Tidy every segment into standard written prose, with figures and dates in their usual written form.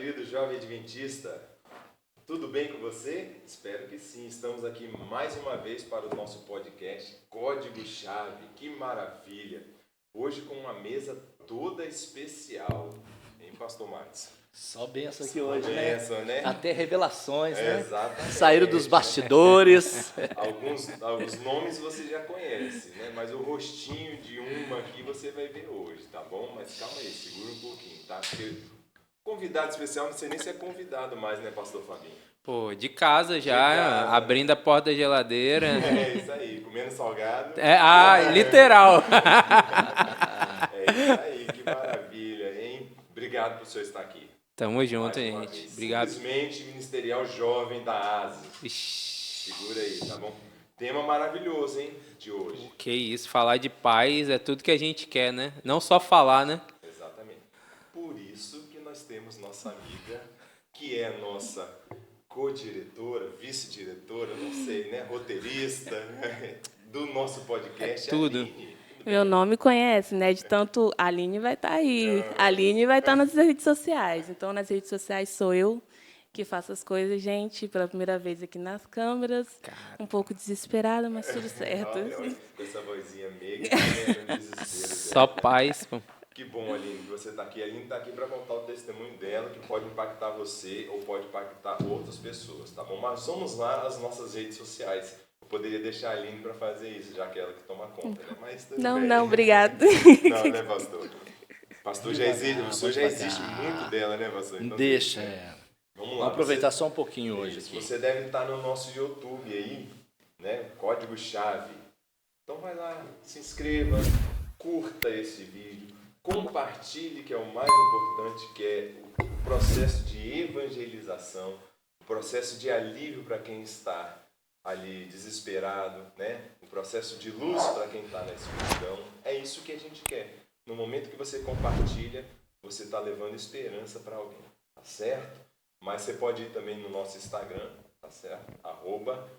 querido jovem adventista, tudo bem com você? Espero que sim. Estamos aqui mais uma vez para o nosso podcast Código-Chave. Que maravilha! Hoje com uma mesa toda especial, hein, Pastor Marcos? Só benção aqui hoje, benção, né? Até revelações, né? Exatamente. Saíram dos bastidores. Alguns nomes você já conhece, né? Mas o rostinho de uma aqui você vai ver hoje, tá bom? Mas calma aí, segura um pouquinho, tá? Porque convidado especial, não sei nem se é convidado mais, né, Pastor Fabinho? Pô, de casa já, abrindo a porta da geladeira. É isso aí, comendo salgado. Literal. É isso aí, que maravilha, hein? Obrigado por senhor estar aqui. Tamo junto, Mais uma gente. vez. Obrigado. Simplesmente Ministerial Jovem da ASE. Ixi, Segura aí, tá bom? Tema maravilhoso, hein, de hoje. que isso, falar de paz é tudo que a gente quer, né? Não só falar, né? Exatamente. Por isso que nós temos nossa amiga, que é nossa co-diretora, vice-diretora, não sei, né? Roteirista do nosso podcast. Tudo. Aline. Meu nome conhece, né? De tanto, a Aline vai estar aí. A Aline vai estar nas redes sociais. Então, nas redes sociais sou eu que faço as coisas, gente, pela primeira vez aqui nas câmeras. Um pouco desesperada, mas tudo certo. Olha, com essa vozinha meiga, tá vendo? Desespero. Só paz, pô. Que bom, Aline, que você está aqui. A Aline está aqui para contar o testemunho dela, que pode impactar você ou pode impactar outras pessoas, tá bom? Mas vamos lá às nossas redes sociais. Eu poderia deixar a Aline para fazer isso, já que é ela que toma conta, né? Mas tudo bem. Não, obrigado. Não, né, pastor? Pastor já existe, o senhor já existe muito dela, né, pastor? Então, Deixa, vamos lá. Vamos aproveitar só um pouquinho hoje Isso, aqui. você deve estar no nosso YouTube aí, né? Código-Chave. Então vai lá, se inscreva, curta esse vídeo, compartilhe, que é o mais importante, que é o processo de evangelização, o processo de alívio para quem está ali desesperado, né? O processo de luz para quem está na escuridão. É isso que a gente quer. No momento que você compartilha, você está levando esperança para alguém, tá certo? Mas você pode ir também no nosso Instagram, tá certo?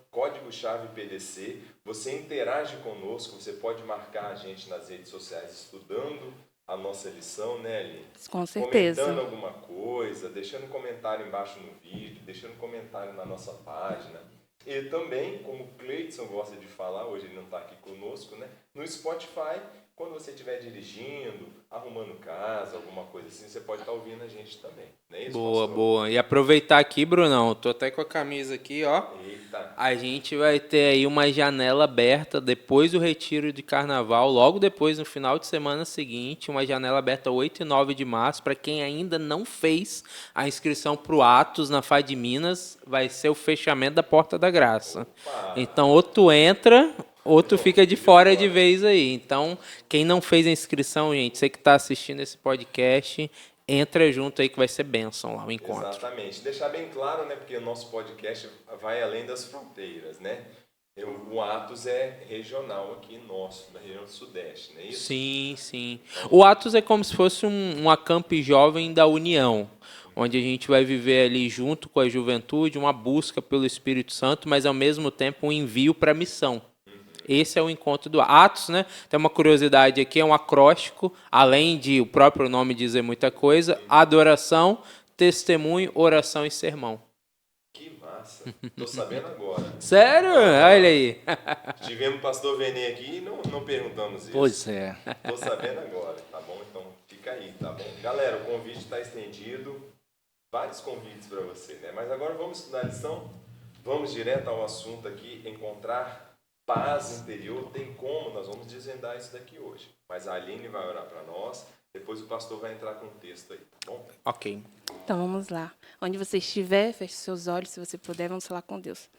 @código-chave-pdc. Você interage conosco, você pode marcar a gente nas redes sociais estudando a nossa lição, né, Aline? Com certeza. Comentando alguma coisa, deixando um comentário embaixo no vídeo, deixando um comentário na nossa página. E também, como o Cleiton gosta de falar, hoje ele não está aqui conosco, né? No Spotify, quando você estiver dirigindo, arrumando casa, alguma coisa assim, você pode estar ouvindo a gente também. Não é isso, Boa, pastor? boa. E aproveitar aqui, Brunão, tô até com a camisa aqui, ó. Eita. A gente vai ter aí uma janela aberta depois do retiro de carnaval, logo depois, no final de semana seguinte, uma janela aberta 8 e 9 de março, para quem ainda não fez a inscrição para o Atos na FAD de Minas, vai ser o fechamento da Porta da Graça. Opa. Então, ou tu entra, ou tu fica de fora de vez aí. Então, quem não fez a inscrição, gente, você que está assistindo esse podcast, entra junto aí que vai ser bênção lá o encontro. Exatamente. Deixar bem claro, né, porque o nosso podcast vai além das fronteiras, né? O Atos é regional aqui nosso, da região do Sudeste, não é isso? Sim, sim. O Atos é como se fosse um acamp jovem da União, onde a gente vai viver ali junto com a juventude, uma busca pelo Espírito Santo, mas ao mesmo tempo um envio para a missão. Esse é o encontro do Atos, né? Tem uma curiosidade aqui, é um acróstico, além de o próprio nome dizer muita coisa, adoração, testemunho, oração e sermão. Que massa. Tô sabendo agora. Sério? Olha aí. Tivemos o pastor Venê aqui e não perguntamos isso. Pois é. Tô sabendo agora, tá bom? Então fica aí, tá bom? Galera, o convite está estendido. Vários convites para você, né? Mas agora vamos estudar a lição. Vamos direto ao assunto aqui, encontrar paz interior. Tem como, nós vamos desvendar isso daqui hoje. Mas a Aline vai orar para nós, depois o pastor vai entrar com o texto aí, tá bom? Ok. Então vamos lá. Onde você estiver, feche seus olhos, se você puder, vamos falar com Deus.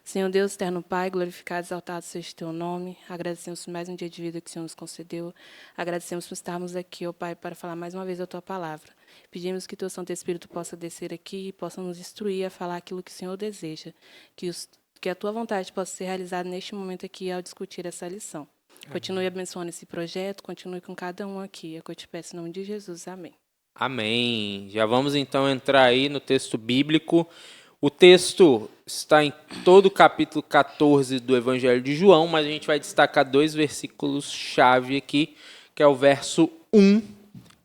Senhor Deus, eterno Pai, glorificado, exaltado seja o teu nome. Agradecemos por mais um dia de vida que o Senhor nos concedeu. Agradecemos por estarmos aqui, ó Pai, para falar mais uma vez a tua palavra. Pedimos que teu Santo Espírito possa descer aqui e possa nos instruir a falar aquilo que o Senhor deseja. Que a tua vontade possa ser realizada neste momento aqui ao discutir essa lição. Continue abençoando esse projeto, continue com cada um aqui. É o que eu te peço em nome de Jesus. Amém. Amém. Já vamos então entrar aí no texto bíblico. O texto está em todo o capítulo 14 do Evangelho de João, mas a gente vai destacar 2 versículos-chave aqui, que é o verso 1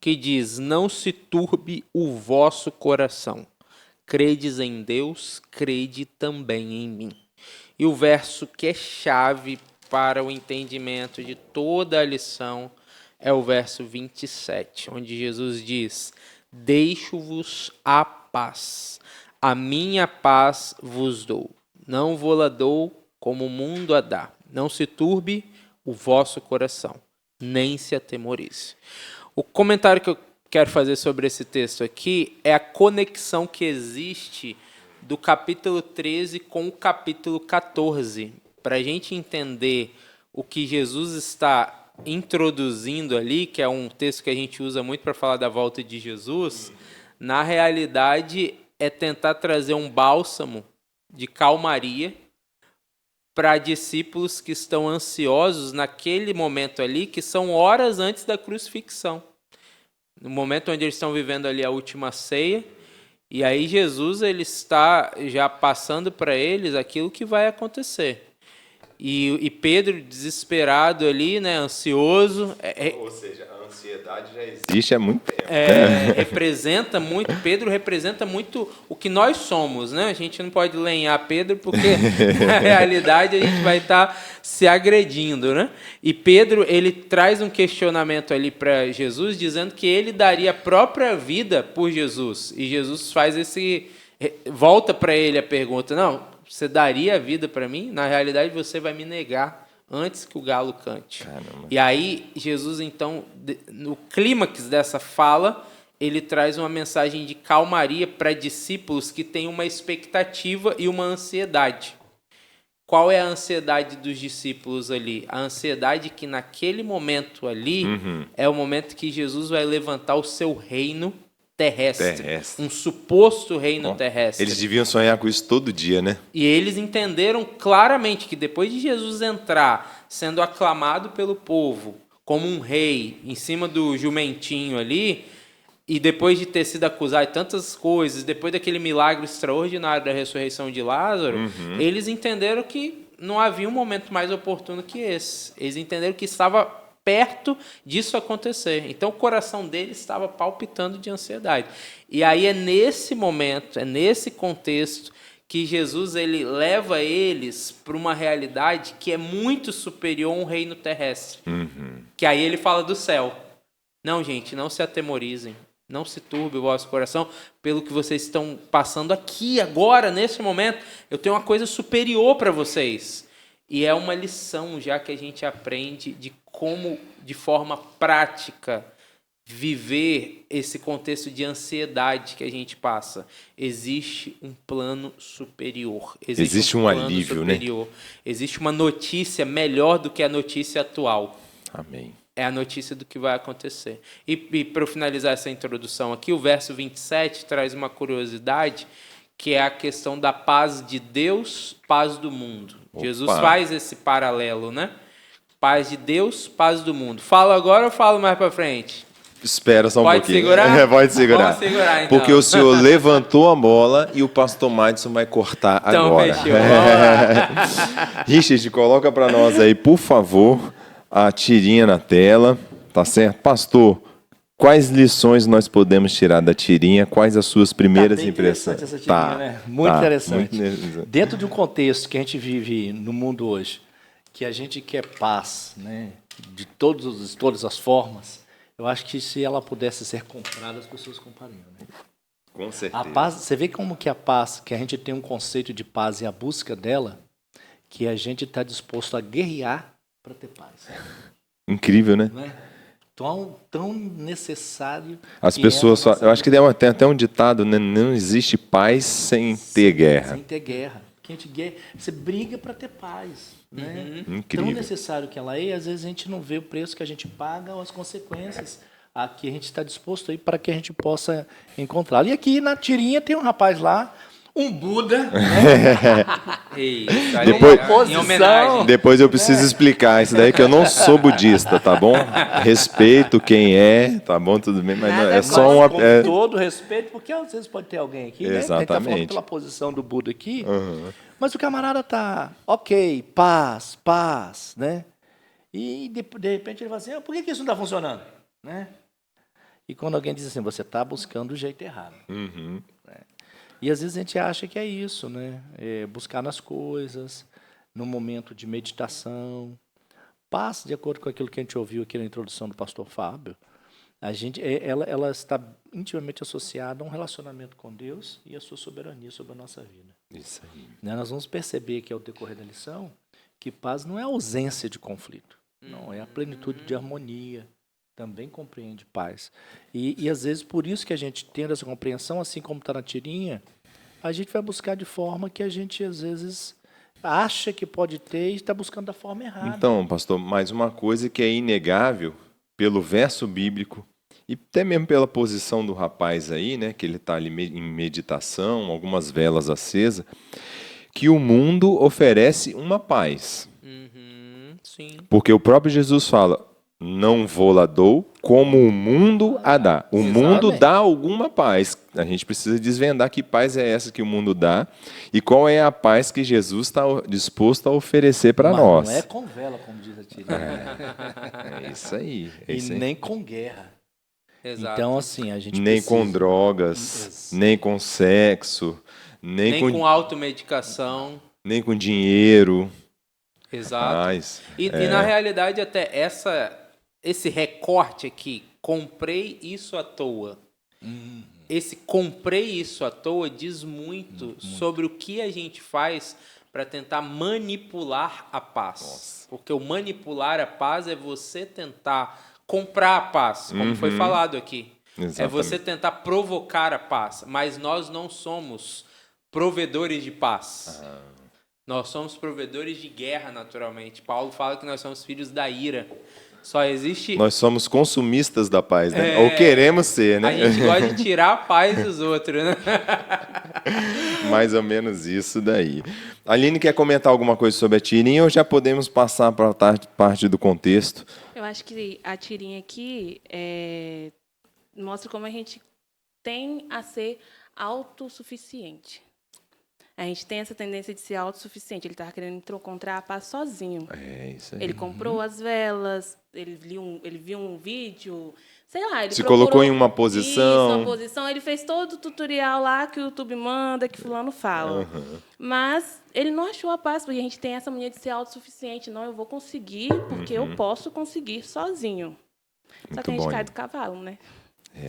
que diz: não se turbe o vosso coração. Credes em Deus, crede também em mim. E o verso que é chave para o entendimento de toda a lição é o verso 27, onde Jesus diz: deixo-vos a paz, a minha paz vos dou. Não vou-la dou como o mundo a dá. Não se turbe o vosso coração, nem se atemorize. O comentário que eu quero fazer sobre esse texto aqui é a conexão que existe do capítulo 13 com o capítulo 14. Para a gente entender o que Jesus está introduzindo ali, que é um texto que a gente usa muito para falar da volta de Jesus, na realidade é tentar trazer um bálsamo de calmaria para discípulos que estão ansiosos naquele momento ali, que são horas antes da crucifixão. No momento onde eles estão vivendo ali a última ceia, e aí Jesus ele está já passando para eles aquilo que vai acontecer. E Pedro, desesperado ali, né, ansioso... Ou seja, a ansiedade já existe há muito tempo. Representa muito, Pedro representa muito o que nós somos, né? A gente não pode lenhar Pedro porque, na realidade, a gente vai estar se agredindo, né? E Pedro, ele traz um questionamento ali para Jesus, dizendo que ele daria a própria vida por Jesus. E Jesus faz volta para ele a pergunta: não, você daria a vida para mim? Na realidade, você vai me negar antes que o galo cante. Caramba. E aí, Jesus, então, no clímax dessa fala, ele traz uma mensagem de calmaria para discípulos que têm uma expectativa e uma ansiedade. Qual é a ansiedade dos discípulos ali? A ansiedade que naquele momento ali é o momento que Jesus vai levantar o seu reino terrestre. Um suposto reino terrestre. Eles deviam sonhar com isso todo dia, né? E eles entenderam claramente que depois de Jesus entrar, sendo aclamado pelo povo como um rei em cima do jumentinho ali, e depois de ter sido acusado de tantas coisas, depois daquele milagre extraordinário da ressurreição de Lázaro, eles entenderam que não havia um momento mais oportuno que esse. Eles entenderam que estava perto disso acontecer. Então o coração deles estava palpitando de ansiedade. E aí é nesse momento, é nesse contexto que Jesus ele leva eles para uma realidade que é muito superior a um reino terrestre. Que aí ele fala do céu. Não, gente, não se atemorizem. Não se turbe o vosso coração pelo que vocês estão passando aqui, agora, nesse momento. Eu tenho uma coisa superior para vocês. E é uma lição já que a gente aprende de como, de forma prática, viver esse contexto de ansiedade que a gente passa. Existe um plano superior. Existe um alívio, superior, né? Existe uma notícia melhor do que a notícia atual. Amém. É a notícia do que vai acontecer. E para eu finalizar essa introdução aqui, o verso 27 traz uma curiosidade, que é a questão da paz de Deus, paz do mundo. Opa. Jesus faz esse paralelo, né? Paz de Deus, paz do mundo. Falo agora ou falo mais para frente? Espera só um pouquinho. Pode segurar? Pode segurar. Vamos segurar, então. Porque o senhor levantou a bola e o pastor Madison vai cortar então, agora. Fechou. Richard, coloca para nós aí, por favor, a tirinha na tela. Tá certo? Pastor, quais lições nós podemos tirar da tirinha? Quais as suas primeiras impressões? Essa tirinha, né? Muito interessante. Muito... Dentro de um contexto que a gente vive no mundo hoje, que a gente quer paz, né? De todas as formas, eu acho que se ela pudesse ser comprada, as pessoas comprariam. Né? Com certeza. A paz, você vê como que a paz, que a gente tem um conceito de paz e a busca dela, que a gente está disposto a guerrear para ter paz. Incrível, né? Não é? Tão necessário. As pessoas, eu acho que tem até um ditado, né? Não existe paz sem ter guerra. Sem ter guerra. Porque a gente você briga para ter paz. Né? Incrível. Tão necessário que ela é, e às vezes a gente não vê o preço que a gente paga ou as consequências a que a gente está disposto aí para que a gente possa encontrar. E aqui na tirinha tem um rapaz lá, um Buda, né? Em homenagem. Depois eu preciso explicar isso daí, que eu não sou budista, tá bom? Respeito quem é, tá bom, tudo bem, mas não, é só uma... Com todo respeito, porque às vezes pode ter alguém aqui, né? Exatamente. Que tá falando pela posição do Buda aqui, mas o camarada tá, ok, paz, né? E de repente ele fala assim, por que isso não está funcionando? Né? E quando alguém diz assim, você está buscando o jeito errado. Uhum. E às vezes a gente acha que é isso, né? É buscar nas coisas, no momento de meditação. Paz, de acordo com aquilo que a gente ouviu aqui na introdução do pastor Fábio, ela está intimamente associada a um relacionamento com Deus e a sua soberania sobre a nossa vida. Isso aí. Né? Nós vamos perceber que ao decorrer da lição que paz não é ausência de conflito, não, é a plenitude de harmonia, também compreende paz. E às vezes por isso que a gente tendo essa compreensão, assim como está na tirinha, a gente vai buscar de forma que a gente às vezes acha que pode ter e está buscando da forma errada. Então, pastor, mais uma coisa que é inegável pelo verso bíblico e até mesmo pela posição do rapaz aí, né, que ele está ali em meditação, algumas velas acesas, que o mundo oferece uma paz. Sim. Porque o próprio Jesus fala, não vou lá dou como o mundo a dá. O mundo Exatamente. dá alguma paz. A gente precisa desvendar que paz é essa que o mundo dá e qual é a paz que Jesus está disposto a oferecer para Mas nós. não é com vela, como diz a tirinha. É isso aí. É E isso aí. nem com guerra. Exato. Então, assim, a gente Nem precisa... com drogas, nem com sexo, nem com automedicação. nem com dinheiro. Exato. Paz. E na realidade, até esse recorte aqui, comprei isso à toa. Esse comprei isso à toa diz muito sobre o que a gente faz para tentar manipular a paz. Porque o manipular a paz é você tentar comprar a paz, como foi falado aqui. Exatamente. É você tentar provocar a paz. Mas nós não somos provedores de paz. Nós somos provedores de guerra, naturalmente. Paulo fala que nós somos filhos da ira. Só existe... Nós somos consumistas da paz, né? Ou queremos ser, né? A gente gosta de tirar a paz dos outros, né? Mais ou menos isso daí. A Aline quer comentar alguma coisa sobre a tirinha ou já podemos passar para a parte do contexto? Eu acho que a tirinha aqui mostra como a gente tem a ser autossuficiente. A gente tem essa tendência de ser autossuficiente. Ele estava querendo encontrar a paz sozinho. É isso aí. Ele comprou as velas, ele viu um vídeo, sei lá. Ele Se procurou colocou em uma posição. Isso, uma posição. Ele fez todo o tutorial lá que o YouTube manda, que fulano fala. Mas ele não achou a paz, porque a gente tem essa mania de ser autossuficiente. Não, eu vou conseguir, porque eu posso conseguir sozinho. Só que a gente cai do cavalo, né?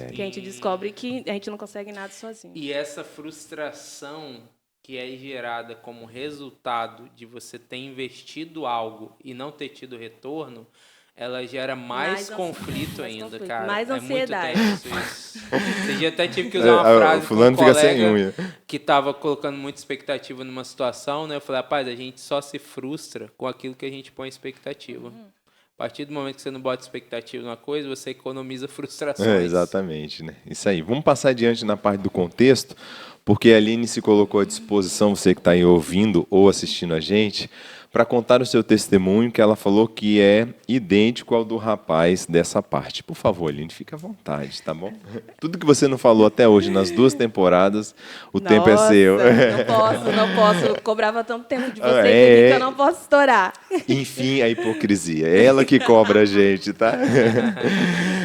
Porque a gente descobre que a gente não consegue nada sozinho. E essa frustração que é gerada como resultado de você ter investido algo e não ter tido retorno, ela gera mais conflito ainda, conflito, cara. mais ansiedade. É muito tenso isso. Esse dia até tive que usar uma frase o fulano com um fica sem colega unha. que estava colocando muita expectativa numa situação, né? Eu falei, rapaz, a gente só se frustra com aquilo que a gente põe expectativa. A partir do momento que você não bota expectativa numa coisa, você economiza frustrações. Exatamente, né? Isso aí. Vamos passar adiante na parte do contexto, porque a Aline se colocou à disposição, você que está aí ouvindo ou assistindo a gente, para contar o seu testemunho, que ela falou que é idêntico ao do rapaz dessa parte. Por favor, Aline, fica à vontade, tá bom? Tudo que você não falou até hoje nas 2 temporadas, o tempo é seu. Não posso. Eu cobrava tanto tempo de vocês que eu não posso estourar. Enfim, a hipocrisia. É ela que cobra a gente, tá?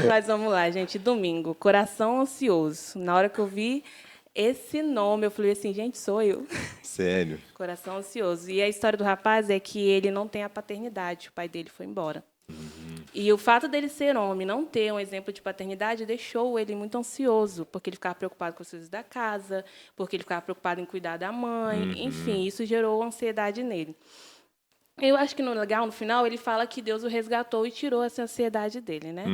Mas vamos lá, gente. Domingo, coração ansioso. Na hora que eu vi esse nome, eu falei assim, gente, sou eu. Sério. Coração ansioso. E a história do rapaz é que ele não tem a paternidade. O pai dele foi embora. E o fato dele ser homem, não ter um exemplo de paternidade, deixou ele muito ansioso, porque ele ficava preocupado com as coisas da casa, porque ele ficava preocupado em cuidar da mãe. Enfim, isso gerou ansiedade nele. Eu acho que no legal, no final, ele fala que Deus o resgatou e tirou essa ansiedade dele, né?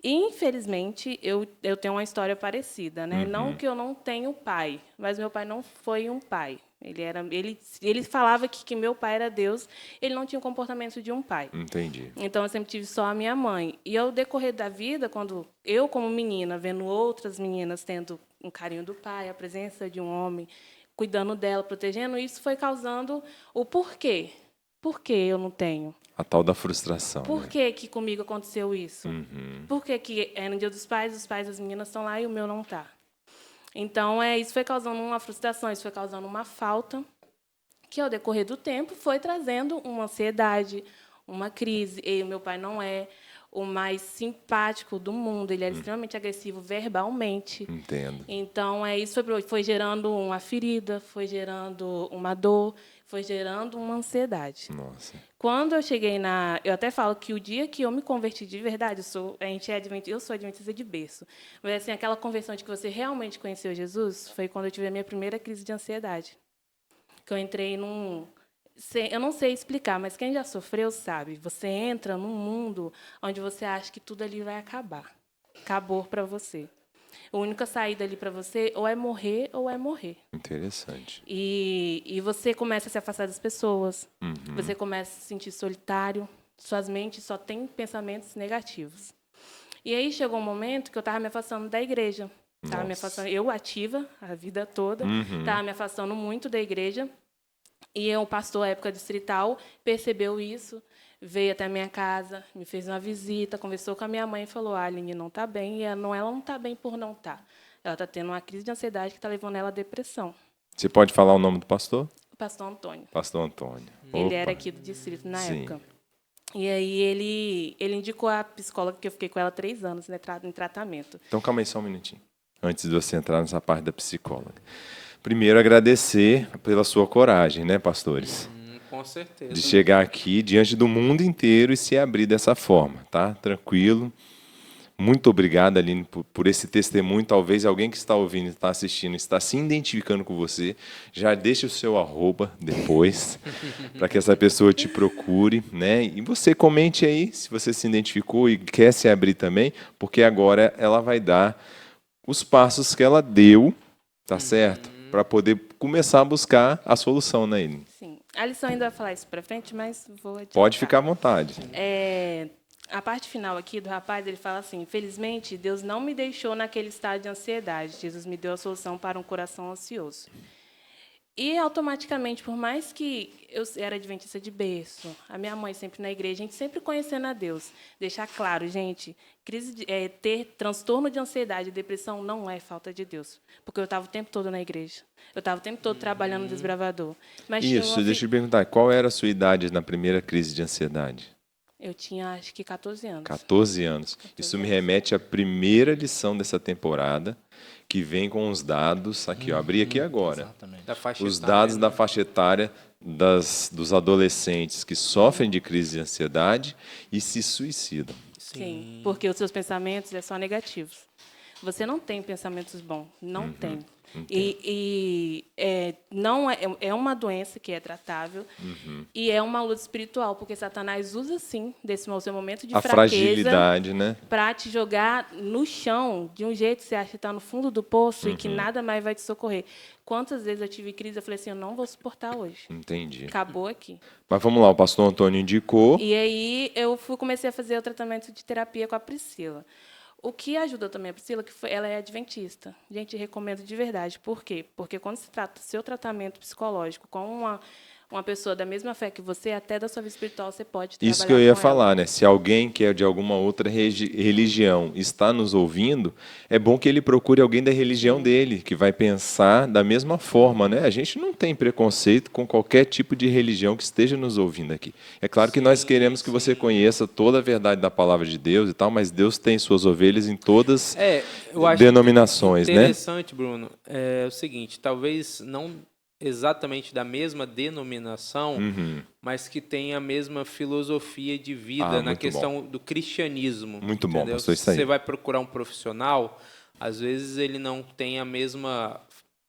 E, infelizmente, eu tenho uma história parecida, né? Não que eu não tenho pai, mas meu pai não foi um pai. Ele falava que meu pai era Deus, ele não tinha o comportamento de um pai. Entendi. Então, eu sempre tive só a minha mãe. E, ao decorrer da vida, quando eu, como menina, vendo outras meninas tendo um carinho do pai, a presença de um homem, cuidando dela, protegendo, isso foi causando o porquê. Por que eu não tenho? A tal da frustração. Por que que comigo aconteceu isso? Por que é no dia dos pais, os pais das meninas estão lá e o meu não está? Então, isso foi causando uma frustração, isso foi causando uma falta, que, ao decorrer do tempo, foi trazendo uma ansiedade, uma crise. E o meu pai não é o mais simpático do mundo. Ele era extremamente agressivo verbalmente. Entendo. Então, isso foi gerando uma ferida, foi gerando uma dor, foi gerando uma ansiedade. Nossa. Quando eu cheguei eu até falo que o dia que eu me converti de verdade, eu sou adventista de berço, mas assim, aquela conversão de que você realmente conheceu Jesus foi quando eu tive a minha primeira crise de ansiedade. Que eu entrei eu não sei explicar, mas quem já sofreu sabe. Você entra num mundo onde você acha que tudo ali vai acabar. Acabou para você. A única saída ali para você ou é morrer ou é morrer. Interessante. E você começa a se afastar das pessoas. Você começa a se sentir solitário. Suas mentes só têm pensamentos negativos. E aí chegou um momento que eu estava me afastando da igreja. Estava me afastando, eu ativa a vida toda, estava me afastando muito da igreja. E o pastor, à época distrital, percebeu isso, veio até a minha casa, me fez uma visita, conversou com a minha mãe e falou: a Aline não está bem, e ela não está bem por não estar. Ela está tendo uma crise de ansiedade que está levando ela à depressão. Você pode falar o nome do pastor? O pastor Antônio. Pastor Antônio. Ele Opa. era aqui do distrito na Sim. época. E aí ele indicou a psicóloga, que eu fiquei com ela 3 anos, né, em tratamento. Então, calma aí só um minutinho, antes de você entrar nessa parte da psicóloga. Primeiro, agradecer pela sua coragem, né, pastores? Com certeza. De chegar aqui diante do mundo inteiro e se abrir dessa forma, tá? Tranquilo. Muito obrigado, Aline, por esse testemunho. Talvez alguém que está ouvindo, está assistindo, está se identificando com você. Já deixe o seu @ depois, para que essa pessoa te procure, né? E você comente aí se você se identificou e quer se abrir também, porque agora ela vai dar os passos que ela deu, tá certo? Para poder começar a buscar a solução, né, Aline? Sim. A lição ainda vai falar isso para frente, mas vou adiantar. Pode ficar à vontade. A parte final aqui do rapaz, ele fala assim: infelizmente, Deus não me deixou naquele estado de ansiedade. Jesus me deu a solução para um coração ansioso. E, automaticamente, por mais que eu era adventista de berço, a minha mãe sempre na igreja, a gente sempre conhecendo a Deus. Deixar claro, gente, ter transtorno de ansiedade e depressão não é falta de Deus. Porque eu estava o tempo todo na igreja. Eu estava o tempo todo trabalhando no desbravador. Mas Isso, deixa eu te perguntar, qual era a sua idade na primeira crise de ansiedade? Eu tinha, acho que, 14 anos. 14 anos. Isso me remete à primeira lição dessa temporada, que vem com os dados, aqui, eu abri aqui agora. Exatamente. Da faixa Os etária, dados né? da faixa etária dos adolescentes que sofrem de crise de ansiedade e se suicidam. Sim, porque os seus pensamentos são só negativos. Você não tem pensamentos bons, não tem. Não é uma doença que é tratável e é uma luta espiritual, porque Satanás usa, sim, desse seu momento de A fraqueza fragilidade, né? para te jogar no chão de um jeito que você acha que está no fundo do poço e que nada mais vai te socorrer. Quantas vezes eu tive crise, eu falei assim: eu não vou suportar hoje. Entendi. Acabou aqui. Mas vamos lá, o pastor Antônio indicou. E aí eu comecei a fazer o tratamento de terapia com a Priscila. O que ajudou também a Priscila, ela é adventista. Gente, recomendo de verdade. Por quê? Porque quando se trata do seu tratamento psicológico com uma pessoa da mesma fé que você, até da sua vida espiritual, você pode trabalhar Isso que eu ia com falar, ela. né? Se alguém que é de alguma outra religião está nos ouvindo, é bom que ele procure alguém da religião dele, que vai pensar da mesma forma, né? A gente não tem preconceito com qualquer tipo de religião que esteja nos ouvindo aqui. É claro que nós queremos que você conheça toda a verdade da palavra de Deus e tal, mas Deus tem suas ovelhas em todas Eu acho denominações, né? interessante, Bruno, é o seguinte: talvez não exatamente da mesma denominação, mas que tenha a mesma filosofia de vida na muito questão do cristianismo. Muito bom, entendeu? pastor, isso aí. Você vai procurar um profissional, às vezes ele não tem a mesma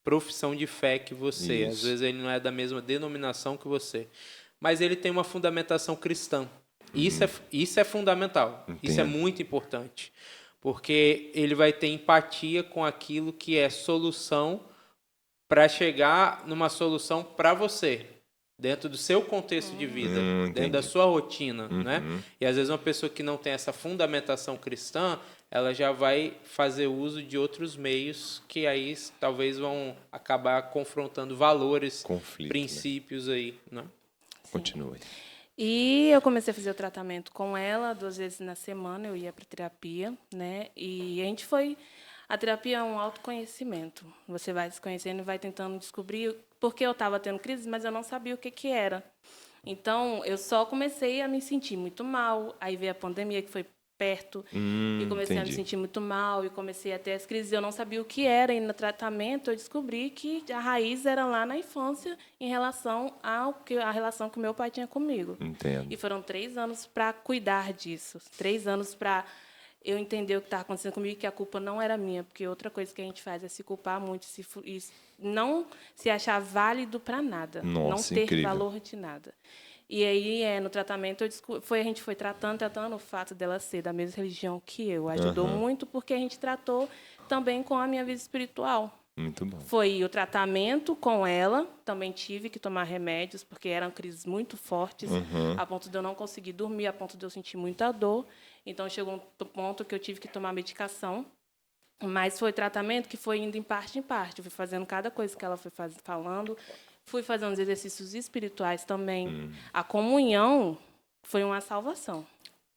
profissão de fé que você, às Isso. vezes ele não é da mesma denominação que você, mas ele tem uma fundamentação cristã. Isso é fundamental, isso é Entendo. muito importante, porque ele vai ter empatia com aquilo que é solução para chegar numa solução para você, dentro do seu contexto de vida, dentro da entendi. sua rotina, né? E às vezes uma pessoa que não tem essa fundamentação cristã, ela já vai fazer uso de outros meios que aí talvez vão acabar confrontando valores, Conflito, princípios aí, né? Continue. E eu comecei a fazer o tratamento com ela 2 vezes na semana, eu ia para terapia, né? E a gente foi... A terapia é um autoconhecimento. Você vai se conhecendo e vai tentando descobrir porque eu estava tendo crise, mas eu não sabia o que era. Então, eu só comecei a me sentir muito mal. Aí veio a pandemia, que foi perto. E comecei a me sentir muito mal, e comecei a ter as crises. Eu não sabia o que era, e no tratamento eu descobri que a raiz era lá na infância, em relação à relação que o meu pai tinha comigo. Entendo. E foram 3 anos para cuidar disso. 3 anos para eu entender o que estava acontecendo comigo, que a culpa não era minha, porque outra coisa que a gente faz é se culpar muito, e não se achar válido para nada, Nossa, não ter incrível. valor de nada. E aí, no tratamento, a gente foi tratando o fato dela ser da mesma religião que eu. Ajudou muito, porque a gente tratou também com a minha vida espiritual. Muito bom. Foi o tratamento com ela, também tive que tomar remédios, porque eram crises muito fortes, a ponto de eu não conseguir dormir, a ponto de eu sentir muita dor. Então, chegou um ponto que eu tive que tomar medicação. Mas foi tratamento que foi indo em parte em parte. Eu fui fazendo cada coisa que ela foi falando. Fui fazendo os exercícios espirituais também. A comunhão foi uma salvação.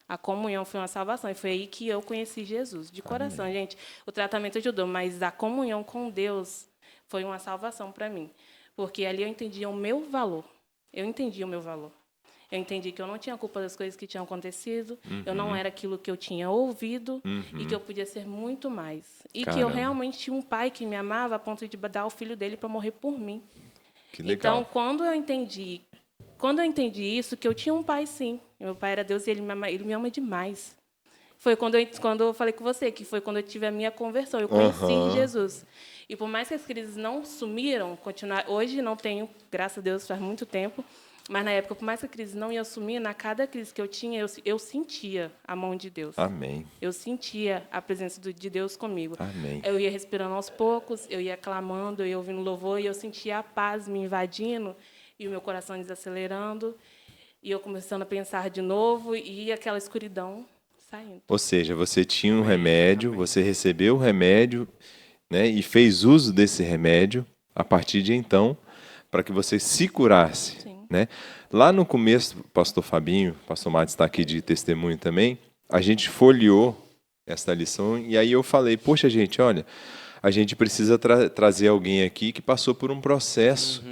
A comunhão foi uma salvação. E foi aí que eu conheci Jesus, de coração. Amém. Gente, o tratamento ajudou, mas a comunhão com Deus foi uma salvação para mim. Porque ali eu entendia o meu valor. Eu entendi o meu valor. Eu entendi que eu não tinha culpa das coisas que tinham acontecido, eu não era aquilo que eu tinha ouvido, e que eu podia ser muito mais. E que eu realmente tinha um pai que me amava a ponto de dar o filho dele para morrer por mim. Que legal. Então, quando eu entendi isso, que eu tinha um pai, sim. Meu pai era Deus e ele me ama demais. Foi quando eu falei com você, que foi quando eu tive a minha conversão. Eu conheci Jesus. E por mais que as crises não sumiram, hoje não tenho, graças a Deus, faz muito tempo, mas na época, por mais que a crise não ia sumir, na cada crise que eu tinha, eu sentia a mão de Deus. Amém. Eu sentia a presença de Deus comigo. Amém. Eu ia respirando aos poucos, eu ia clamando, eu ia ouvindo louvor, e eu sentia a paz me invadindo, e o meu coração desacelerando, e eu começando a pensar de novo, e aquela escuridão saindo. Ou seja, você tinha um remédio, você recebeu o remédio, né, e fez uso desse remédio a partir de então, para que você se curasse. Sim. Né? Lá no começo, pastor Fabinho, pastor Matos está aqui de testemunho também, a gente folheou essa lição e aí eu falei, poxa gente, olha, a gente precisa trazer alguém aqui que passou por um processo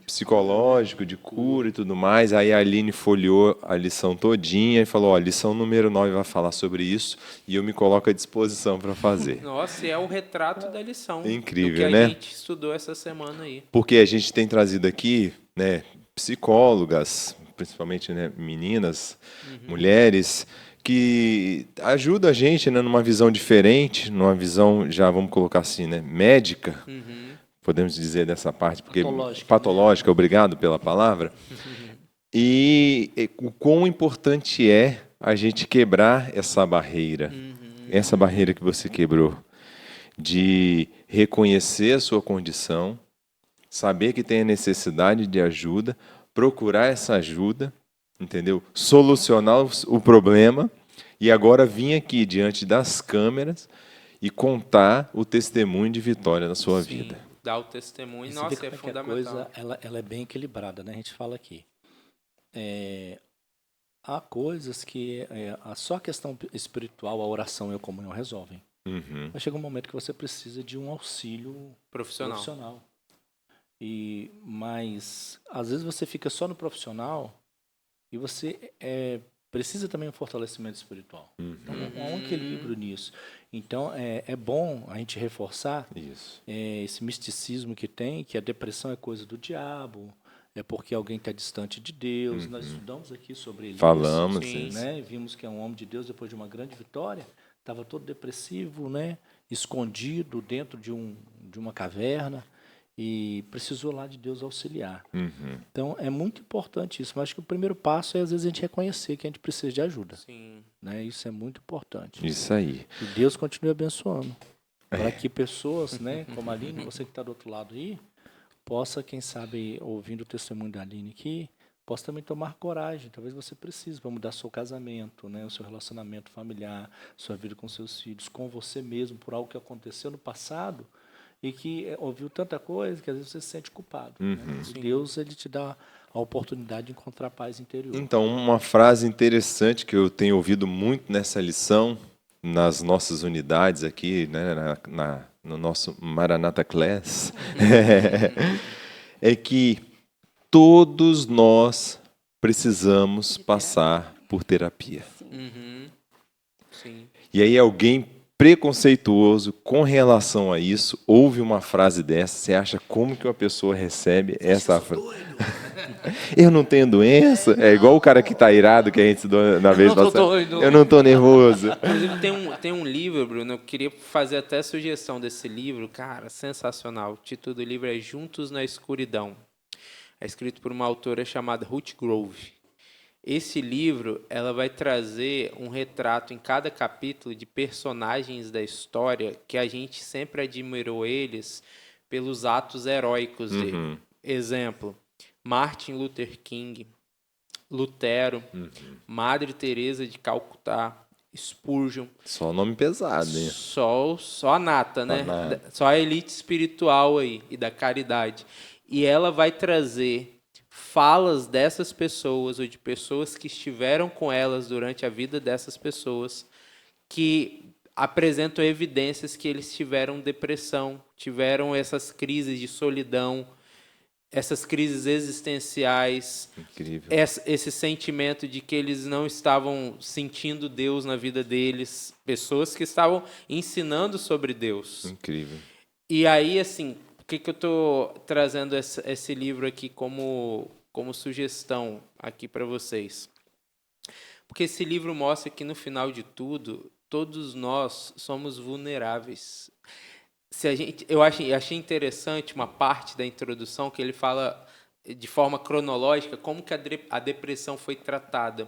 psicológico, de cura e tudo mais. Aí a Aline folheou a lição todinha e falou, ó, lição número 9 vai falar sobre isso e eu me coloco à disposição para fazer. Nossa, e é o retrato da lição. Incrível, do que né? a gente estudou essa semana aí. Porque a gente tem trazido aqui, né, psicólogas, principalmente, né, meninas, mulheres, que ajudam a gente, né, numa visão diferente, numa visão, já vamos colocar assim, né, médica, podemos dizer dessa parte, porque patológica, obrigado pela palavra, e o quão importante é a gente quebrar essa barreira que você quebrou, de reconhecer a sua condição, saber que tem a necessidade de ajuda, procurar essa ajuda, entendeu? Solucionar o problema e agora vir aqui diante das câmeras e contar o testemunho de vitória na sua vida. Dar o testemunho, E nossa, você vê é como que fundamental. a coisa, ela é bem equilibrada, né? A gente fala aqui. Há coisas que só a questão espiritual, a oração e a comunhão resolvem. Mas chega um momento que você precisa de um auxílio profissional. Mas, às vezes, você fica só no profissional e você precisa também de um fortalecimento espiritual. Então, há um equilíbrio nisso. Então, é bom a gente reforçar esse misticismo que tem, que a depressão é coisa do diabo, é porque alguém está distante de Deus. Nós estudamos aqui sobre ele. Falamos, né? Vimos que é um homem de Deus depois de uma grande vitória, estava todo depressivo, né? Escondido dentro de uma caverna, e precisou lá de Deus auxiliar. Então, é muito importante isso. Mas acho que o primeiro passo é, às vezes, a gente reconhecer que a gente precisa de ajuda. Sim. Né? Isso é muito importante. Isso aí. E Deus continue abençoando. Para que pessoas, né, como a Aline, você que está do outro lado aí, possa, quem sabe, ouvindo o testemunho da Aline aqui, possa também tomar coragem. Talvez você precise para mudar seu casamento, né, o seu relacionamento familiar, sua vida com seus filhos, com você mesmo, por algo que aconteceu no passado, e que ouviu tanta coisa que às vezes você se sente culpado. Né? E Deus, ele te dá a oportunidade de encontrar paz interior. Então, uma frase interessante que eu tenho ouvido muito nessa lição, nas nossas unidades aqui, né, no nosso Maranata Class, é que todos nós precisamos passar por terapia. Sim. E aí alguém preconceituoso com relação a isso ouve uma frase dessa, você acha como que uma pessoa recebe essa frase? Eu não tenho doença? É igual o cara que tá irado que a gente estudou na vez não tô passada. doido. Eu não tô nervoso. Inclusive, tem um livro, Bruno, eu queria fazer até sugestão desse livro, cara, sensacional. O título do livro é Juntos na Escuridão. É escrito por uma autora chamada Ruth Grove. Esse livro, ela vai trazer um retrato em cada capítulo de personagens da história que a gente sempre admirou eles pelos atos heróicos dele. Exemplo, Martin Luther King, Lutero, Madre Teresa de Calcutá, Spurgeon. Só nome pesado, hein? Só a nata, né? nata. Só a elite espiritual aí e da caridade. E ela vai trazer falas dessas pessoas ou de pessoas que estiveram com elas durante a vida dessas pessoas que apresentam evidências que eles tiveram depressão, tiveram essas crises de solidão, essas crises existenciais, Incrível. esse sentimento de que eles não estavam sentindo Deus na vida deles, pessoas que estavam ensinando sobre Deus. Incrível. E aí, assim, por que eu estou trazendo esse livro aqui como sugestão aqui para vocês? Porque esse livro mostra que, no final de tudo, todos nós somos vulneráveis. Eu achei interessante uma parte da introdução que ele fala de forma cronológica como que a depressão foi tratada.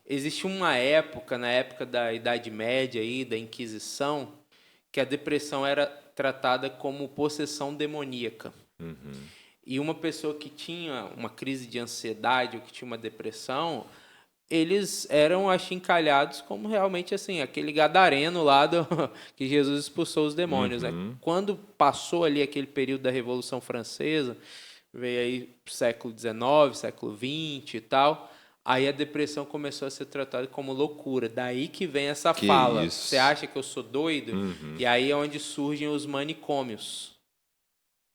Existe uma época, na época da Idade Média, aí, da Inquisição, que a depressão era tratada como possessão demoníaca. E uma pessoa que tinha uma crise de ansiedade ou que tinha uma depressão, eles eram achincalhados como realmente assim, aquele gadareno lá que Jesus expulsou os demônios. Né? Quando passou ali aquele período da Revolução Francesa, veio aí século XIX, século XX e tal, aí a depressão começou a ser tratada como loucura. Daí que vem essa fala. Isso? Você acha que eu sou doido? E aí é onde surgem os manicômios.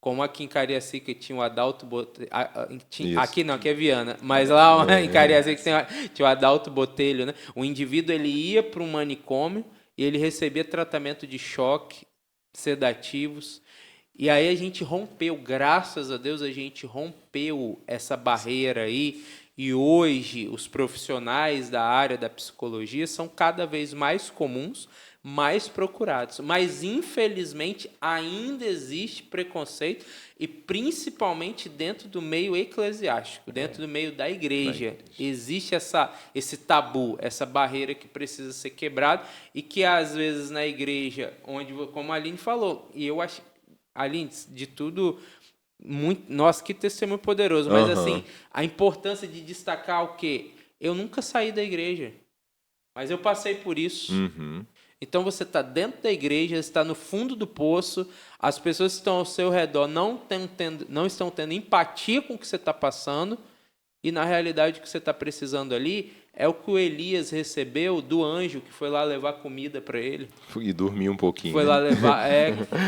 Como aqui em Cariacica tinha o Adalto Botelho. Aqui não, aqui é Viana. Mas lá em Cariacica tinha o Adalto Botelho. Né? O indivíduo ele ia para um manicômio e ele recebia tratamento de choque, sedativos. E aí a gente rompeu, graças a Deus, a gente rompeu essa barreira aí. E hoje os profissionais da área da psicologia são cada vez mais comuns, mais procurados. Mas, infelizmente, ainda existe preconceito, e principalmente dentro do meio eclesiástico, dentro do meio da igreja. Existe esse tabu, essa barreira que precisa ser quebrada e que, às vezes, na igreja, onde, como a Aline falou, e eu acho, Aline, de tudo... Nossa, que testemunho poderoso. Mas, assim, a importância de destacar o quê? Eu nunca saí da igreja, mas eu passei por isso. Então, você está dentro da igreja, está no fundo do poço, as pessoas que estão ao seu redor não estão tendo empatia com o que você está passando, e, na realidade, o que você está precisando ali é o que o Elias recebeu do anjo que foi lá levar comida para ele. E dormir um pouquinho. Foi lá levar,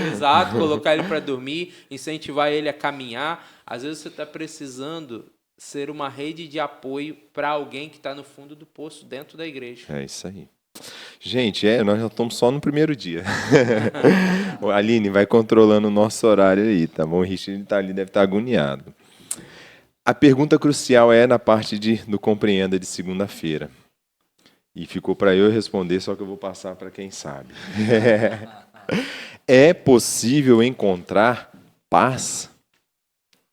exato, colocar ele para dormir, incentivar ele a caminhar. Às vezes você está precisando ser uma rede de apoio para alguém que está no fundo do poço, dentro da igreja. É isso aí. Gente, nós já estamos só no primeiro dia. Aline, vai controlando o nosso horário aí, tá bom? O Richard tá ali, deve estar agoniado. A pergunta crucial é na parte do compreenda de segunda-feira. E ficou para eu responder, só que eu vou passar para quem sabe. É possível encontrar paz?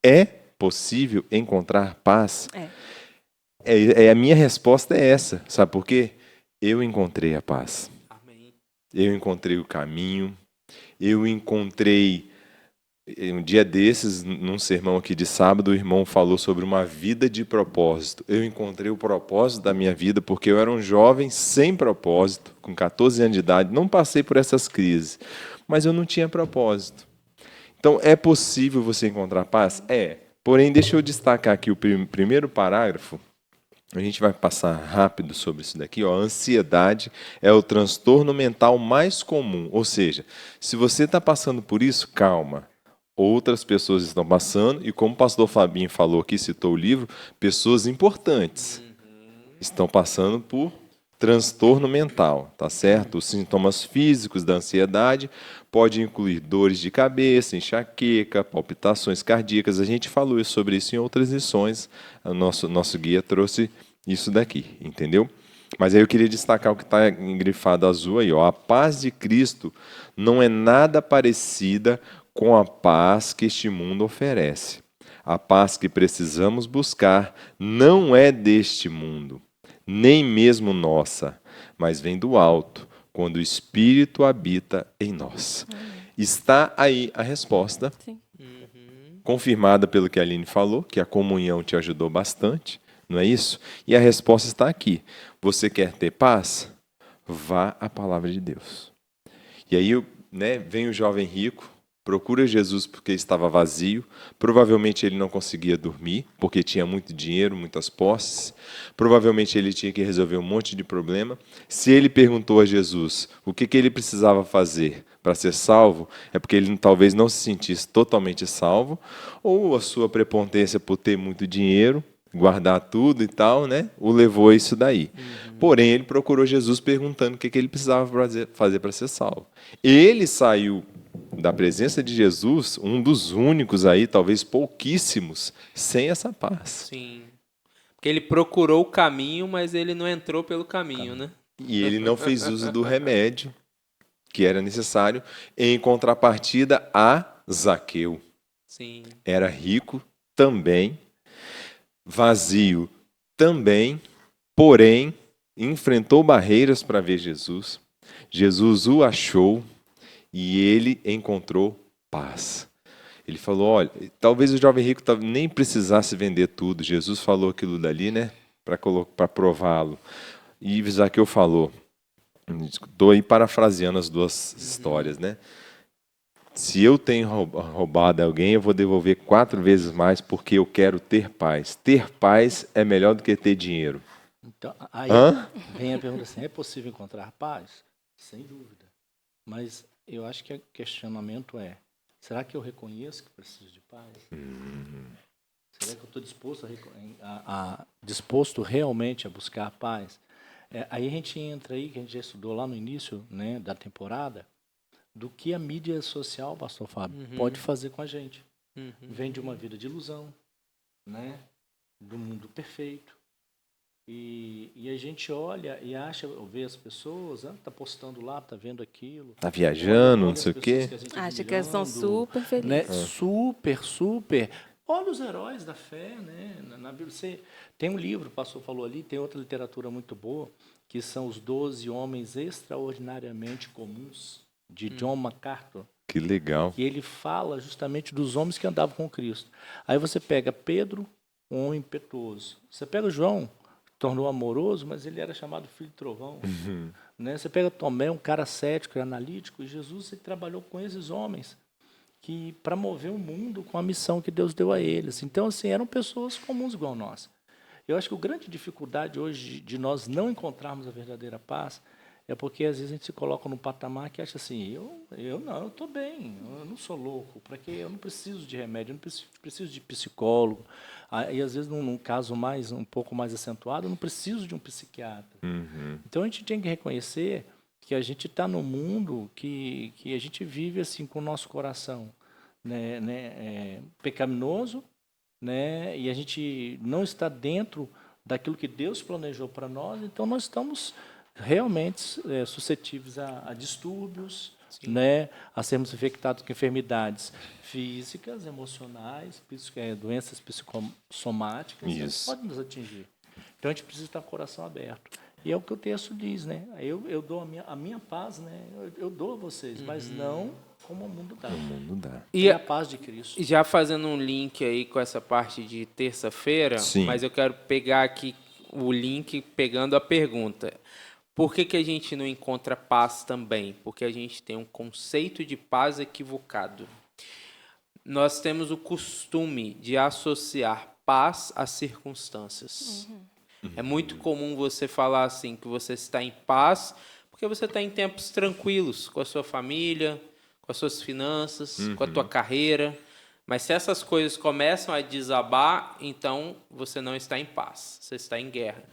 É possível encontrar paz? A minha resposta é essa. Sabe por quê? Eu encontrei a paz. Amém. Eu encontrei o caminho. Eu encontrei... Um dia desses, num sermão aqui de sábado, o irmão falou sobre uma vida de propósito. Eu encontrei o propósito da minha vida porque eu era um jovem sem propósito, com 14 anos de idade. Não passei por essas crises, mas eu não tinha propósito. Então, é possível você encontrar paz? É. Porém, deixa eu destacar aqui o primeiro parágrafo. A gente vai passar rápido sobre isso daqui. A ansiedade é o transtorno mental mais comum. Ou seja, se você está passando por isso, calma. Outras pessoas estão passando, e como o pastor Fabinho falou aqui, citou o livro, pessoas importantes estão passando por transtorno mental, tá certo? Os sintomas físicos da ansiedade podem incluir dores de cabeça, enxaqueca, palpitações cardíacas. A gente falou sobre isso em outras lições. O nosso guia trouxe isso daqui, entendeu? Mas aí eu queria destacar o que está engrifado azul aí, ó. A paz de Cristo não é nada parecida com a paz que este mundo oferece. A paz que precisamos buscar não é deste mundo, nem mesmo nossa, mas vem do alto, quando o Espírito habita em nós. Está aí a resposta, Sim. confirmada pelo que a Aline falou, que a comunhão te ajudou bastante, não é isso? E a resposta está aqui. Você quer ter paz? Vá à palavra de Deus. E aí, né, vem o jovem rico, procura Jesus porque estava vazio. Provavelmente ele não conseguia dormir, porque tinha muito dinheiro, muitas posses. Provavelmente ele tinha que resolver um monte de problema. Se ele perguntou a Jesus o que ele precisava fazer para ser salvo, é porque ele talvez não se sentisse totalmente salvo, ou a sua prepotência por ter muito dinheiro, guardar tudo e tal, né, o levou a isso daí. Porém, ele procurou Jesus perguntando o que ele precisava fazer para ser salvo. Ele saiu da presença de Jesus, um dos únicos aí, talvez pouquíssimos, sem essa paz. Sim. Porque ele procurou o caminho, mas ele não entrou pelo caminho, né? E ele não fez uso do remédio que era necessário, em contrapartida a Zaqueu. Sim. Era rico também, vazio também, porém, enfrentou barreiras para ver Jesus. Jesus o achou e ele encontrou paz. Ele falou, olha, talvez o jovem rico nem precisasse vender tudo. Jesus falou aquilo dali, né, para prová-lo. E Zaqueu falou, estou aí parafraseando as duas histórias, né? Se eu tenho roubado alguém, eu vou devolver 4 vezes mais porque eu quero ter paz. Ter paz é melhor do que ter dinheiro. Então, aí vem a pergunta assim, é possível encontrar paz? Sem dúvida. Mas eu acho que o questionamento é, será que eu reconheço que preciso de paz? Será que eu estou disposto realmente a buscar a paz? Aí a gente entra aí, que a gente já estudou lá no início, né, da temporada, do que a mídia social, pastor Fábio, pode fazer com a gente. Vem de uma vida de ilusão, né, do mundo perfeito. E a gente olha e acha, vê as pessoas, tá postando lá, tá vendo aquilo. Tá viajando, olha não sei o quê. Acha que elas são super felizes. Né? Super. Olha os heróis da fé, né? Na Bíblia, você tem um livro, o pastor falou ali, tem outra literatura muito boa, que são os 12 homens extraordinariamente comuns, de John MacArthur. Que legal. Que ele fala justamente dos homens que andavam com Cristo. Aí você pega Pedro, um homem impetuoso. Você pega João, tornou amoroso, mas ele era chamado filho de trovão. Né? Você pega Tomé, um cara cético e analítico, e Jesus ele trabalhou com esses homens que para mover o mundo com a missão que Deus deu a eles. Então, assim, eram pessoas comuns igual nós. Eu acho que a grande dificuldade hoje de nós não encontrarmos a verdadeira paz é porque às vezes a gente se coloca num patamar que acha assim, eu estou bem, eu não sou louco, para quê? Eu não preciso de remédio, eu não preciso de psicólogo. E às vezes, num caso um pouco mais acentuado, eu não preciso de um psiquiatra. Então a gente tem que reconhecer que a gente está num mundo que a gente vive assim com o nosso coração, né, pecaminoso, né, e a gente não está dentro daquilo que Deus planejou para nós, então nós estamos realmente suscetíveis a distúrbios, né, a sermos infectados com enfermidades físicas, emocionais, doenças psicossomáticas, isso pode nos atingir. Então a gente precisa estar com o coração aberto. E é o que o texto diz, né? Eu dou a minha paz, né? Eu dou a vocês, mas não como o mundo dá. O mundo dá. E a paz de Cristo. Já fazendo um link aí com essa parte de terça-feira, mas eu quero pegar aqui o link pegando a pergunta. Por que a gente não encontra paz também? Porque a gente tem um conceito de paz equivocado. Nós temos o costume de associar paz às circunstâncias. É muito comum você falar assim, que você está em paz, porque você está em tempos tranquilos com a sua família, com as suas finanças, com a tua carreira. Mas se essas coisas começam a desabar, então você não está em paz, você está em guerra.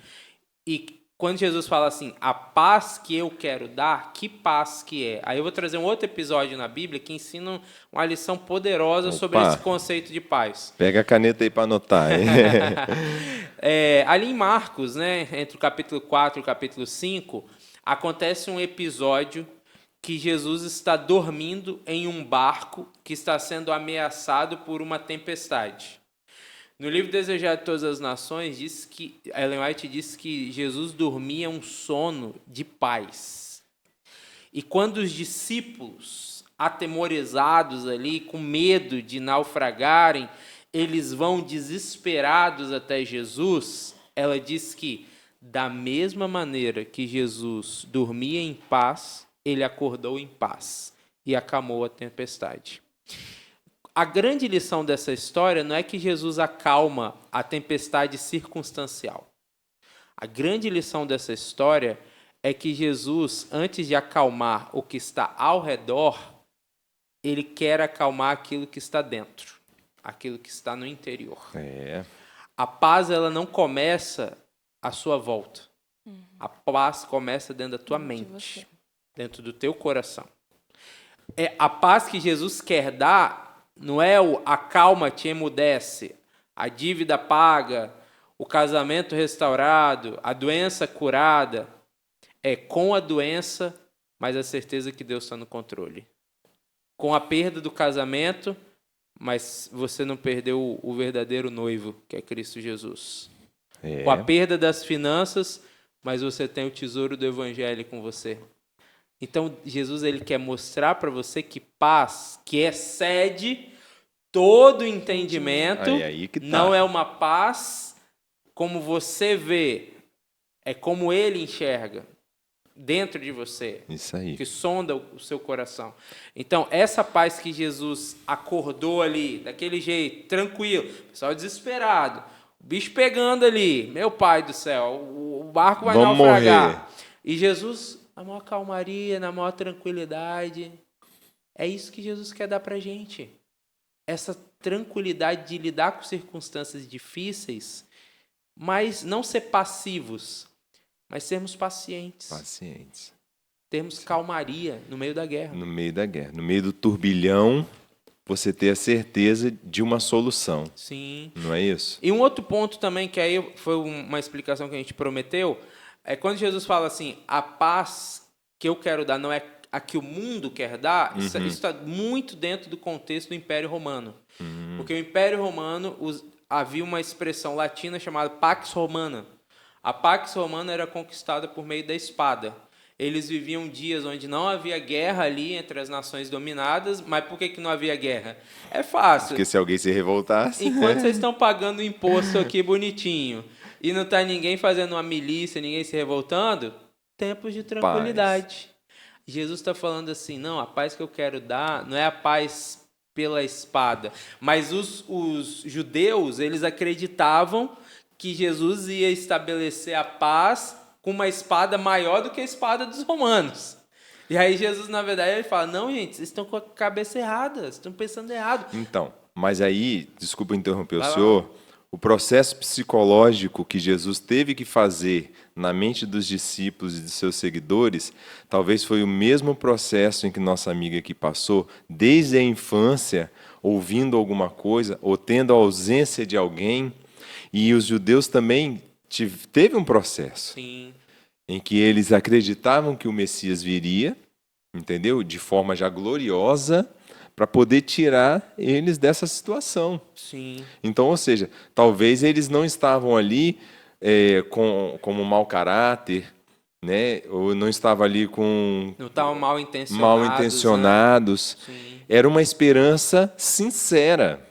E quando Jesus fala assim, a paz que eu quero dar, que paz que é? Aí eu vou trazer um outro episódio na Bíblia que ensina uma lição poderosa sobre esse conceito de paz. Pega a caneta aí para anotar. Ali em Marcos, né, entre o capítulo 4 e o capítulo 5, acontece um episódio que Jesus está dormindo em um barco que está sendo ameaçado por uma tempestade. No livro Desejado de Todas as Nações, Ellen White diz que Jesus dormia um sono de paz. E quando os discípulos, atemorizados ali, com medo de naufragarem, eles vão desesperados até Jesus, ela diz que, da mesma maneira que Jesus dormia em paz, ele acordou em paz e acalmou a tempestade. A grande lição dessa história não é que Jesus acalma a tempestade circunstancial. A grande lição dessa história é que Jesus, antes de acalmar o que está ao redor, ele quer acalmar aquilo que está dentro, aquilo que está no interior. A paz, ela não começa à sua volta. A paz começa dentro da tua mente, dentro do teu coração. A paz que Jesus quer dar não é o acalma-te, emudece, a dívida paga, o casamento restaurado, a doença curada. É com a doença, mas a certeza que Deus está no controle. Com a perda do casamento, mas você não perdeu o verdadeiro noivo, que é Cristo Jesus. Com a perda das finanças, mas você tem o tesouro do Evangelho com você. Então, Jesus, ele quer mostrar para você que paz, que excede todo entendimento, não é uma paz como você vê, é como ele enxerga dentro de você. Isso aí. Que sonda o seu coração. Então, essa paz que Jesus acordou ali, daquele jeito, tranquilo, pessoal desesperado, o bicho pegando ali, meu pai do céu, o barco vai naufragar. Morrer. E Jesus, na maior calmaria, na maior tranquilidade. É isso que Jesus quer dar pra gente. Essa tranquilidade de lidar com circunstâncias difíceis, mas não ser passivos, mas sermos pacientes. Termos calmaria no meio da guerra. No meio do turbilhão, você ter a certeza de uma solução. Sim. Não é isso? E um outro ponto também, que aí foi uma explicação que a gente prometeu, é quando Jesus fala assim, a paz que eu quero dar não é a que o mundo quer dar, isso está muito dentro do contexto do Império Romano. Porque o Império Romano havia uma expressão latina chamada Pax Romana. A Pax Romana era conquistada por meio da espada. Eles viviam dias onde não havia guerra ali entre as nações dominadas, mas por que não havia guerra? É fácil. Porque se alguém se revoltasse... Enquanto vocês estão pagando imposto aqui bonitinho e não está ninguém fazendo uma milícia, ninguém se revoltando, tempos de tranquilidade. Paz. Jesus está falando assim, não, a paz que eu quero dar não é a paz pela espada. Mas os judeus, eles acreditavam que Jesus ia estabelecer a paz com uma espada maior do que a espada dos romanos. E aí Jesus, na verdade, ele fala, não, gente, vocês estão com a cabeça errada, vocês estão pensando errado. Então, mas aí, desculpa interromper o senhor, o processo psicológico que Jesus teve que fazer na mente dos discípulos e de seus seguidores, talvez foi o mesmo processo em que nossa amiga aqui passou, desde a infância, ouvindo alguma coisa, ou tendo a ausência de alguém, e os judeus também teve um processo. Sim. Em que eles acreditavam que o Messias viria, entendeu? De forma já gloriosa, para poder tirar eles dessa situação. Sim. Então, ou seja, talvez eles não estavam ali como mau caráter, né? Ou não estavam ali com... Não estavam mal intencionados. Né? Era uma esperança sincera,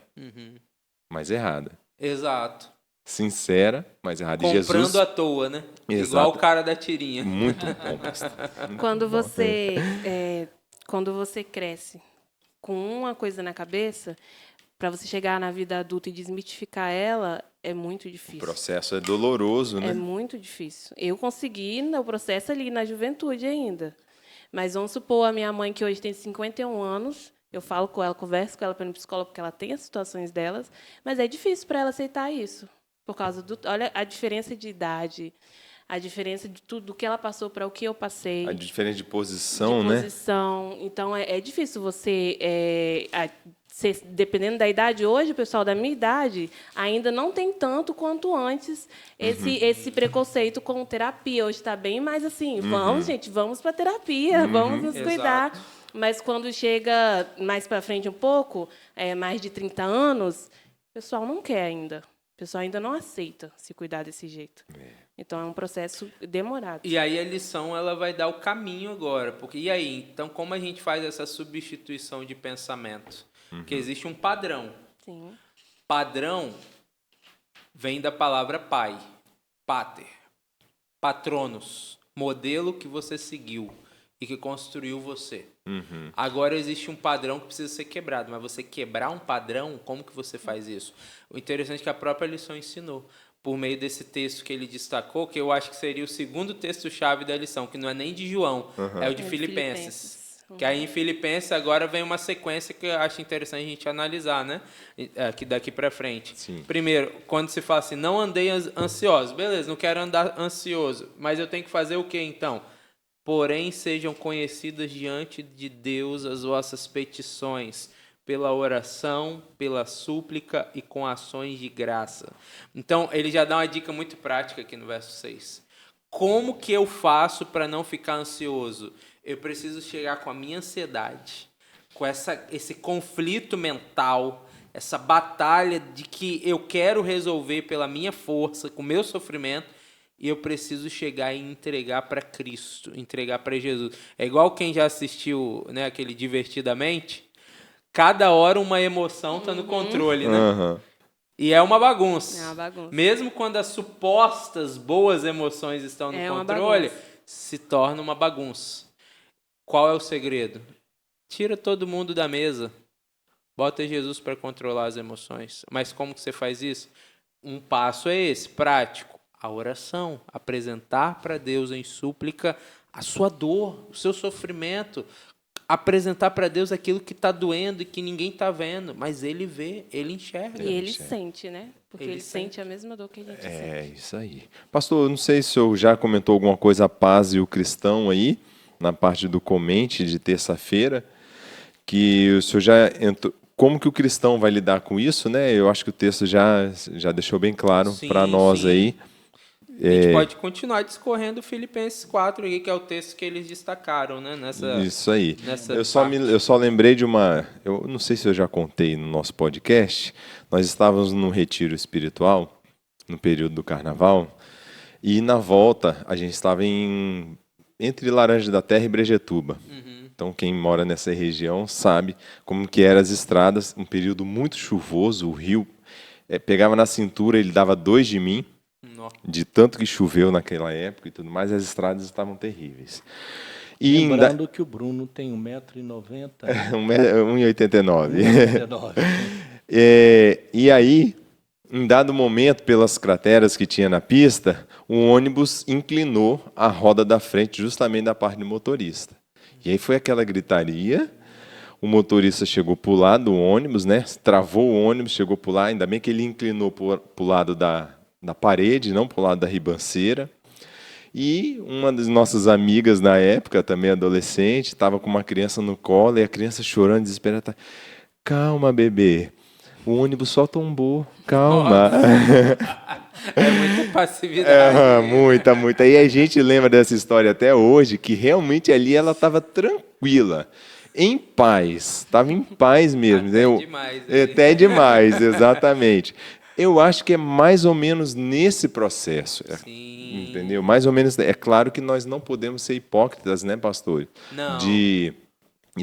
mas errada. Exato. Sincera, mas errada. Comprando e Jesus... à toa, né? Exato. Igual o cara da tirinha. Muito bom. Quando você cresce com uma coisa na cabeça, para você chegar na vida adulta e desmitificar ela, é muito difícil. O processo é doloroso, né? É muito difícil. Eu consegui no processo ali na juventude ainda. Mas vamos supor a minha mãe, que hoje tem 51 anos, eu falo com ela, converso com ela para ir no psicólogo, porque ela tem as situações delas, mas é difícil para ela aceitar isso. Por causa do... Olha a diferença de idade, a diferença de tudo do que ela passou para o que eu passei. A diferença de posição, né? Então, é difícil você... dependendo da idade, hoje, o pessoal da minha idade ainda não tem tanto quanto antes esse preconceito com terapia. Hoje está bem mais assim, vamos, gente, vamos para terapia, vamos nos cuidar. Exato. Mas quando chega mais para frente um pouco, mais de 30 anos, o pessoal não quer ainda. O pessoal ainda não aceita se cuidar desse jeito. Então, é um processo demorado. E aí a lição ela vai dar o caminho agora. Porque, e aí, então, como a gente faz essa substituição de pensamento? Porque existe um padrão. Sim. Padrão vem da palavra pai, pater, patronos, modelo que você seguiu e que construiu você. Agora existe um padrão que precisa ser quebrado, mas você quebrar um padrão, como que você faz isso? O interessante é que a própria lição ensinou, por meio desse texto que ele destacou, que eu acho que seria o segundo texto-chave da lição, que não é nem de João, é o de Filipenses. Que aí em Filipenses agora vem uma sequência que eu acho interessante a gente analisar, né? Aqui daqui para frente. Sim. Primeiro, quando se fala assim, não andei ansioso. Beleza, não quero andar ansioso. Mas eu tenho que fazer o quê, então? Porém, sejam conhecidas diante de Deus as vossas petições, pela oração, pela súplica e com ações de graça. Então, ele já dá uma dica muito prática aqui no verso 6. Como que eu faço para não ficar ansioso? Eu preciso chegar com a minha ansiedade, com esse conflito mental, essa batalha de que eu quero resolver pela minha força, com o meu sofrimento, e eu preciso chegar e entregar para Cristo, entregar para Jesus. É igual quem já assistiu, né, aquele Divertidamente, cada hora uma emoção está no controle, né? E é uma bagunça. É uma bagunça. Mesmo quando as supostas boas emoções estão no controle, se torna uma bagunça. Qual é o segredo? Tira todo mundo da mesa. Bota Jesus para controlar as emoções. Mas como que você faz isso? Um passo é esse, prático. A oração. Apresentar para Deus em súplica a sua dor, o seu sofrimento. Apresentar para Deus aquilo que está doendo e que ninguém está vendo. Mas Ele vê, Ele enxerga. E Ele sente, né? Porque Ele Ele sente a mesma dor que a gente sente. É isso aí. Pastor, eu não sei se o senhor já comentou alguma coisa a paz e o cristão aí, na parte do comente de terça-feira, que o senhor já entrou. Como que o cristão vai lidar com isso, né? Eu acho que o texto já deixou bem claro para nós sim. aí. A gente pode continuar discorrendo Filipenses 4, aqui, que é o texto que eles destacaram, né? Isso aí. Nessa Eu só lembrei de uma... Eu não sei se eu já contei no nosso podcast. Nós estávamos num retiro espiritual, no período do carnaval, e na volta a gente estava entre Laranja da Terra e Brejetuba. Então, quem mora nessa região sabe como que eram as estradas. Um período muito chuvoso, o rio pegava na cintura, ele dava 2 de mim, de tanto que choveu naquela época e tudo mais, as estradas estavam terríveis. E lembrando que o Bruno tem 1,90 m. 1,89 m. 1,89 E aí, em dado momento, pelas crateras que tinha na pista, o ônibus inclinou a roda da frente, justamente da parte do motorista. E aí foi aquela gritaria, o motorista chegou para o lado do ônibus, né? Travou o ônibus, chegou para lá, ainda bem que ele inclinou para o lado da parede, não para o lado da ribanceira. E uma das nossas amigas na época, também adolescente, estava com uma criança no colo, e a criança chorando, desesperada. Calma, bebê, o ônibus só tombou, calma. É muita passividade. Muita. E a gente lembra dessa história até hoje, que realmente ali ela estava tranquila, em paz. Estava em paz mesmo. Até demais, exatamente. Eu acho que é mais ou menos nesse processo. Sim. Entendeu? Mais ou menos. É claro que nós não podemos ser hipócritas, né, pastor? Não. E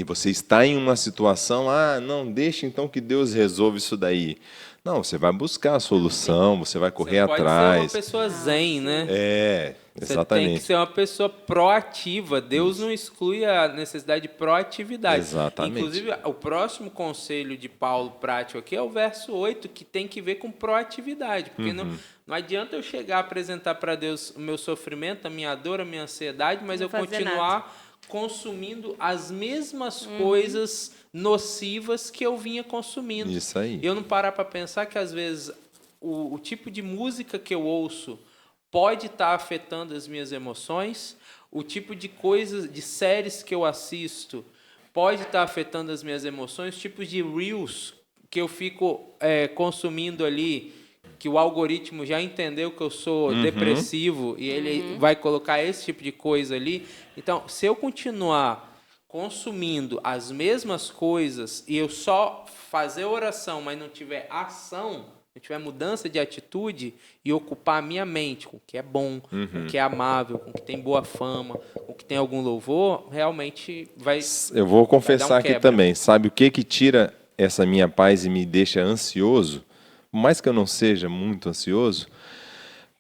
você está em uma situação, não, deixa então que Deus resolva isso daí. Não, você vai buscar a solução, você vai correr atrás. Você pode ser uma pessoa zen, né? Exatamente. Você tem que ser uma pessoa proativa. Deus não exclui a necessidade de proatividade. Exatamente. Inclusive, o próximo conselho de Paulo prático aqui é o verso 8, que tem que ver com proatividade. Porque não adianta eu chegar a apresentar para Deus o meu sofrimento, a minha dor, a minha ansiedade, mas eu continuar consumindo as mesmas coisas nocivas que eu vinha consumindo. Isso aí. Eu não parar para pensar que, às vezes, o tipo de música que eu ouço pode estar afetando as minhas emoções, o tipo de coisas, de séries que eu assisto pode estar afetando as minhas emoções, tipos de reels que eu fico consumindo ali, que o algoritmo já entendeu que eu sou depressivo e ele vai colocar esse tipo de coisa ali. Então, se eu continuar consumindo as mesmas coisas e eu só fazer oração, mas não tiver ação, não tiver mudança de atitude e ocupar a minha mente com o que é bom, com o que é amável, com o que tem boa fama, com o que tem algum louvor, realmente vai... Eu vou confessar aqui quebra. também. Sabe o que tira essa minha paz e me deixa ansioso? Por mais que eu não seja muito ansioso,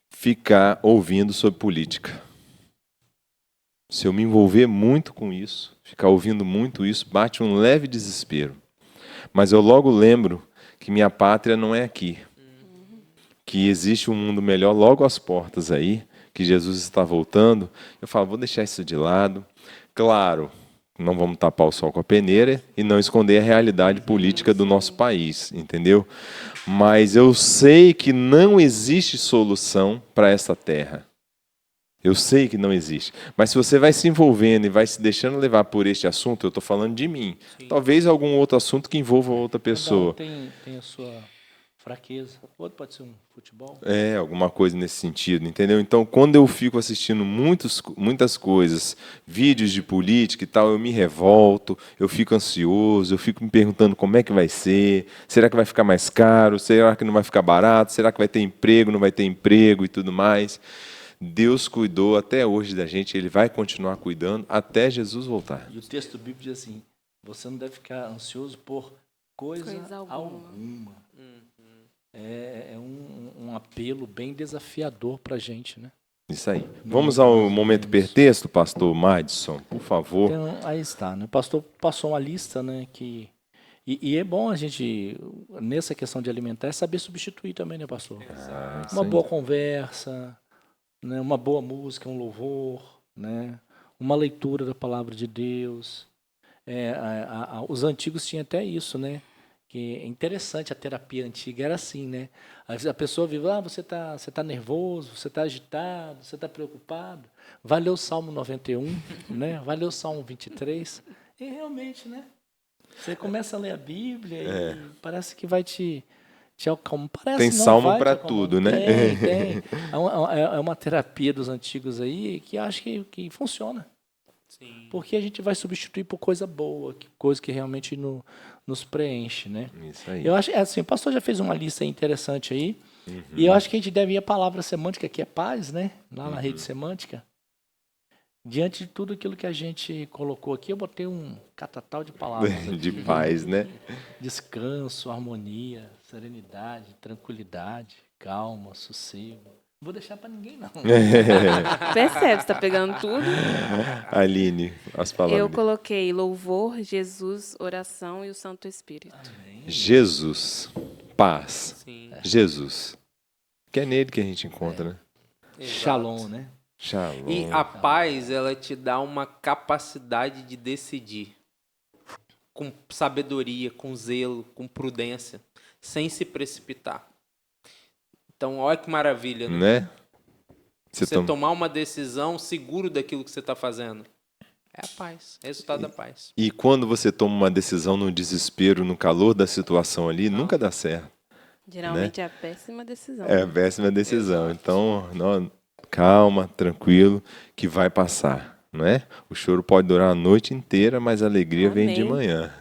ficar ouvindo sobre política. Se eu me envolver muito com isso, ficar ouvindo muito isso, bate um leve desespero. Mas eu logo lembro que minha pátria não é aqui. Que existe um mundo melhor logo às portas aí, que Jesus está voltando. Eu falo, vou deixar isso de lado. Claro, não vamos tapar o sol com a peneira e não esconder a realidade política do nosso país, entendeu? Mas eu sei que não existe solução para essa terra. Eu sei que não existe. Mas se você vai se envolvendo e vai se deixando levar por este assunto, eu estou falando de mim. Sim. Talvez algum outro assunto que envolva outra pessoa. Cada um tem a sua fraqueza. Outro pode ser um futebol. Alguma coisa nesse sentido, entendeu? Então, quando eu fico assistindo muitas coisas, vídeos de política e tal, eu me revolto, eu fico ansioso, eu fico me perguntando como é que vai ser, será que vai ficar mais caro, será que não vai ficar barato, será que vai ter emprego, não vai ter emprego e tudo mais. Deus cuidou até hoje da gente, Ele vai continuar cuidando até Jesus voltar. E o texto bíblico diz assim, você não deve ficar ansioso por coisa alguma. É um apelo bem desafiador para a gente, né? Isso aí. Vamos ao momento hipertexto, pastor Madison, por favor. Então, aí está, né? O pastor passou uma lista, né? E é bom a gente, nessa questão de alimentar, é saber substituir também, né, pastor? Uma boa conversa, né? Uma boa música, um louvor, né? Uma leitura da palavra de Deus. Os antigos tinham até isso, né? Que é interessante, a terapia antiga era assim, né? A pessoa vive, você tá nervoso, você está agitado, você está preocupado. Vai ler o Salmo 91, né? Vai ler o Salmo 23. E realmente, né? Você começa a ler a Bíblia e parece que vai te acalmar. Tem salmo para tudo, né? Tem. É uma terapia dos antigos aí que acho que funciona. Sim. Porque a gente vai substituir por coisa boa, coisa que realmente nos preenche, né? Isso aí. Eu acho, assim, o pastor já fez uma lista interessante aí, e eu acho que a gente deve ir à palavra semântica, que é paz, né? Lá na rede semântica. Diante de tudo aquilo que a gente colocou aqui, eu botei um catatal de palavras aqui. De paz, né? Descanso, harmonia, serenidade, tranquilidade, calma, sossego. Não vou deixar para ninguém, não. Percebe, você está pegando tudo. Aline, as palavras. Eu coloquei louvor, Jesus, oração e o Santo Espírito. Jesus, paz. Sim. Jesus. Que é nele que a gente encontra, né? Shalom, né? Shalom. E a paz, ela te dá uma capacidade de decidir com sabedoria, com zelo, com prudência, sem se precipitar. Então, olha que maravilha, né? Você tomar uma decisão seguro daquilo que você está fazendo. É a paz, resultado da paz. E quando você toma uma decisão no desespero, no calor da situação ali, nunca dá certo. Geralmente é a péssima decisão. É a péssima decisão. Então, calma, tranquilo, que vai passar, não é? O choro pode durar a noite inteira, mas a alegria vem de manhã.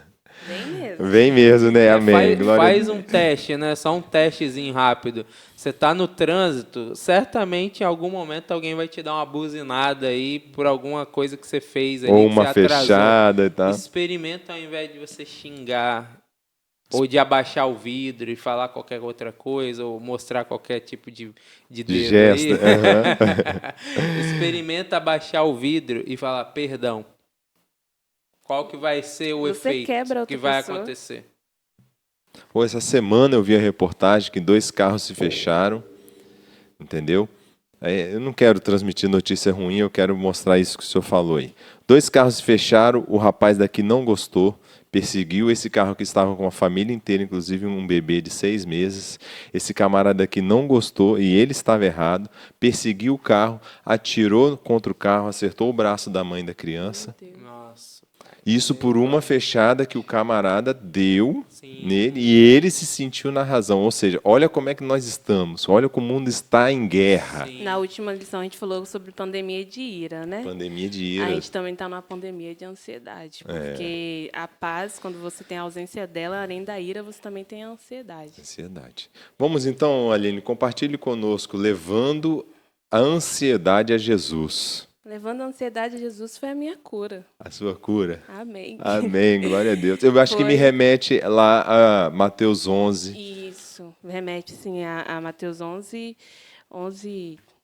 Vem mesmo. Vem mesmo, né? Amém. Faz um teste, né? Só um testezinho rápido. Você está no trânsito, certamente em algum momento alguém vai te dar uma buzinada aí por alguma coisa que você fez ali. Ou que uma você atrasou. fechada e tal. Experimenta ao invés de você xingar ou de abaixar o vidro e falar qualquer outra coisa ou mostrar qualquer tipo de dedo gesto. aí. Experimenta abaixar o vidro e falar perdão. Qual que vai ser o efeito que vai acontecer? Essa semana eu vi a reportagem que 2 carros se fecharam, entendeu? Eu não quero transmitir notícia ruim, eu quero mostrar isso que o senhor falou aí. 2 carros se fecharam, o rapaz daqui não gostou, perseguiu esse carro que estava com a família inteira, inclusive um bebê de 6 meses. Esse camarada aqui não gostou e ele estava errado, perseguiu o carro, atirou contra o carro, acertou o braço da mãe da criança. Nossa. Isso por uma fechada que o camarada deu Sim. nele e ele se sentiu na razão. Ou seja, olha como é que nós estamos, olha como o mundo está em guerra. Sim. Na última lição a gente falou sobre pandemia de ira, né? Pandemia de A ira. gente também está numa pandemia de ansiedade, porque a paz, quando você tem a ausência dela, além da ira, você também tem a ansiedade. Ansiedade. Vamos então, Aline, compartilhe conosco, levando a ansiedade a Jesus. Levando a ansiedade, Jesus foi a minha cura. A sua cura. Amém. Amém, glória a Deus. Eu acho que me Foi. remete lá a Mateus 11, Isso, remete sim a Mateus 11,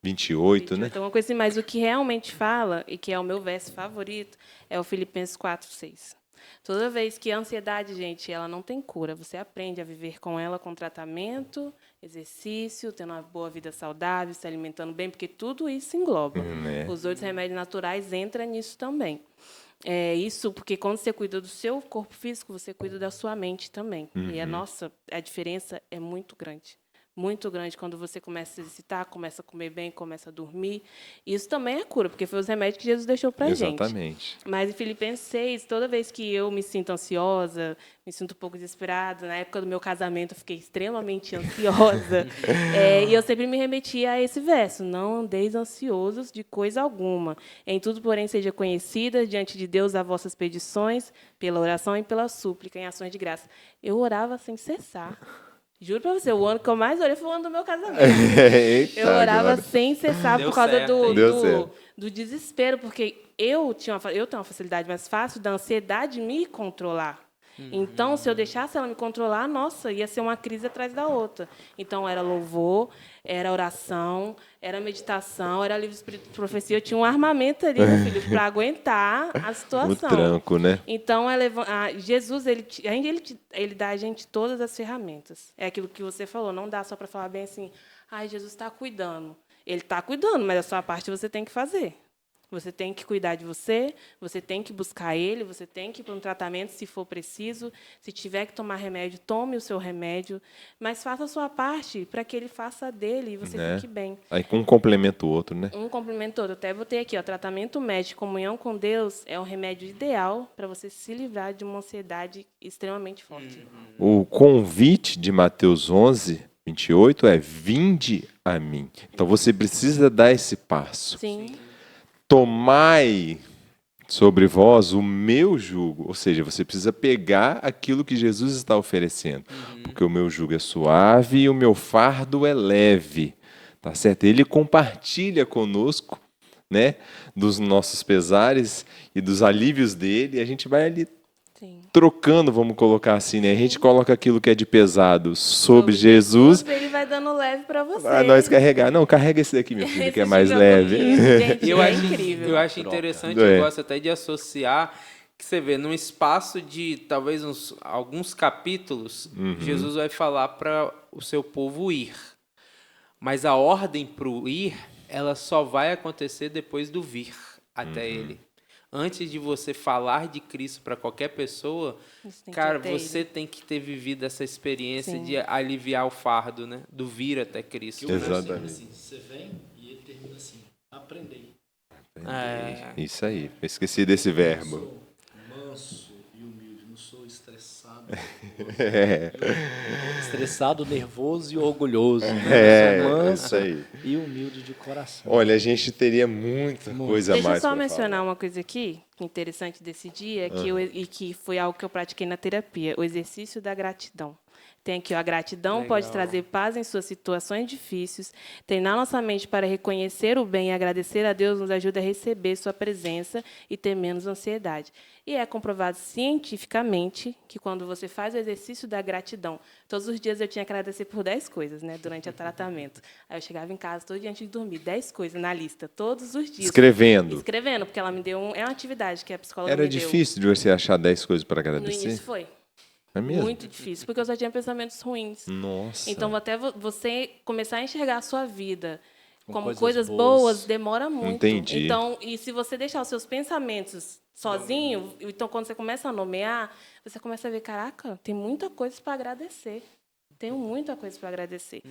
28, né? Então, uma coisa assim, mas o que realmente fala, e que é o meu verso favorito, é o Filipenses 4:6. Toda vez que a ansiedade, gente, ela não tem cura, você aprende a viver com ela com tratamento, exercício, tendo uma boa vida saudável, se alimentando bem, porque tudo isso engloba. Os outros remédios naturais entram nisso também. Isso porque quando você cuida do seu corpo físico, você cuida da sua mente também. E a diferença é muito grande. Muito grande quando você começa a se exercitar, começa a comer bem, começa a dormir. Isso também é cura, porque foi os remédios que Jesus deixou para a gente. Exatamente. Mas em Filipenses 6, toda vez que eu me sinto ansiosa, me sinto um pouco desesperada, na época do meu casamento eu fiquei extremamente ansiosa, e eu sempre me remetia a esse verso: não andeis ansiosos de coisa alguma. Em tudo, porém, seja conhecida diante de Deus as vossas petições, pela oração e pela súplica, em ações de graça. Eu orava sem cessar. Juro para você, o ano que eu mais orei foi o ano do meu casamento. Eita, Eu orava glória. sem cessar Deu por causa certo, hein? Deu certo. do desespero, porque eu tenho uma facilidade mais fácil da ansiedade me controlar. Então, se eu deixasse ela me controlar, nossa, ia ser uma crise atrás da outra. Então, era louvor, era oração, era meditação, era livro espírito de profecia. Eu tinha um armamento ali, meu filho, para aguentar a O situação. tranco, né? Então, Jesus, ele dá a gente todas as ferramentas. É aquilo que você falou, não dá só para falar bem assim, ai, Jesus está cuidando. Ele está cuidando, mas a sua parte você tem que fazer. Você tem que cuidar de você, você tem que buscar ele, você tem que ir para um tratamento se for preciso. Se tiver que tomar remédio, tome o seu remédio. Mas faça a sua parte para que ele faça a dele e você fique bem. Aí um complementa o outro, né? Um complemento todo. Até botei aqui, tratamento médico, comunhão com Deus é o remédio ideal para você se livrar de uma ansiedade extremamente forte. O convite de Mateus 11, 28 é: vinde a mim. Então você precisa dar esse passo. Sim. Tomai sobre vós o meu jugo. Ou seja, você precisa pegar aquilo que Jesus está oferecendo. Porque o meu jugo é suave e o meu fardo é leve. Tá certo? Ele compartilha conosco, né, dos nossos pesares e dos alívios dele. E a gente vai ali Sim. trocando, vamos colocar assim, né? A gente coloca aquilo que é de pesado sobre Jesus. Ele vai dando leve para você. Para nós carregar. Não, carrega esse daqui, meu filho, que é mais leve. Gente, Eu é acho, incrível. eu acho interessante, É. eu gosto até de associar que você vê, num espaço de talvez alguns capítulos, Jesus vai falar para o seu povo ir. Mas a ordem para o ir, ela só vai acontecer depois do vir até ele. Antes de você falar de Cristo para qualquer pessoa, Você tem que cara, ter você ele. tem que ter vivido essa experiência Sim. de aliviar o fardo, né? Do vir até Cristo. Que o verso Exatamente. termina assim, você vem e ele termina assim, aprendei. É. Isso aí. Eu esqueci desse verbo. Sou manso e humilde, não sou estressado. Estressado, nervoso e orgulhoso. Né? Sou manso isso aí. e humilde de coração. Olha, a gente teria muita coisa a Deixa eu mais só pra mencionar falar. uma coisa aqui, interessante desse dia, e que foi algo que eu pratiquei na terapia, o exercício da gratidão. Tem aqui, ó, a gratidão Legal. pode trazer paz em suas situações difíceis. Treinar nossa mente para reconhecer o bem e agradecer a Deus nos ajuda a receber sua presença e ter menos ansiedade. E é comprovado cientificamente que quando você faz o exercício da gratidão, todos os dias eu tinha que agradecer por 10 coisas, né, durante o tratamento. Aí eu chegava em casa todo dia antes de dormir, 10 coisas na lista, todos os dias. Escrevendo. Escrevendo, porque ela me deu é uma atividade que a psicóloga Era me deu. difícil de você achar 10 coisas para No agradecer? início foi. É mesmo? Muito difícil, porque eu só tinha pensamentos ruins. Nossa. Então, até você começar a enxergar a sua vida como coisas boas, demora muito. Entendi. Então, e se você deixar os seus pensamentos sozinho, então quando você começa a nomear, você começa a ver, caraca, tem muita coisa para agradecer. Tenho muita coisa para agradecer.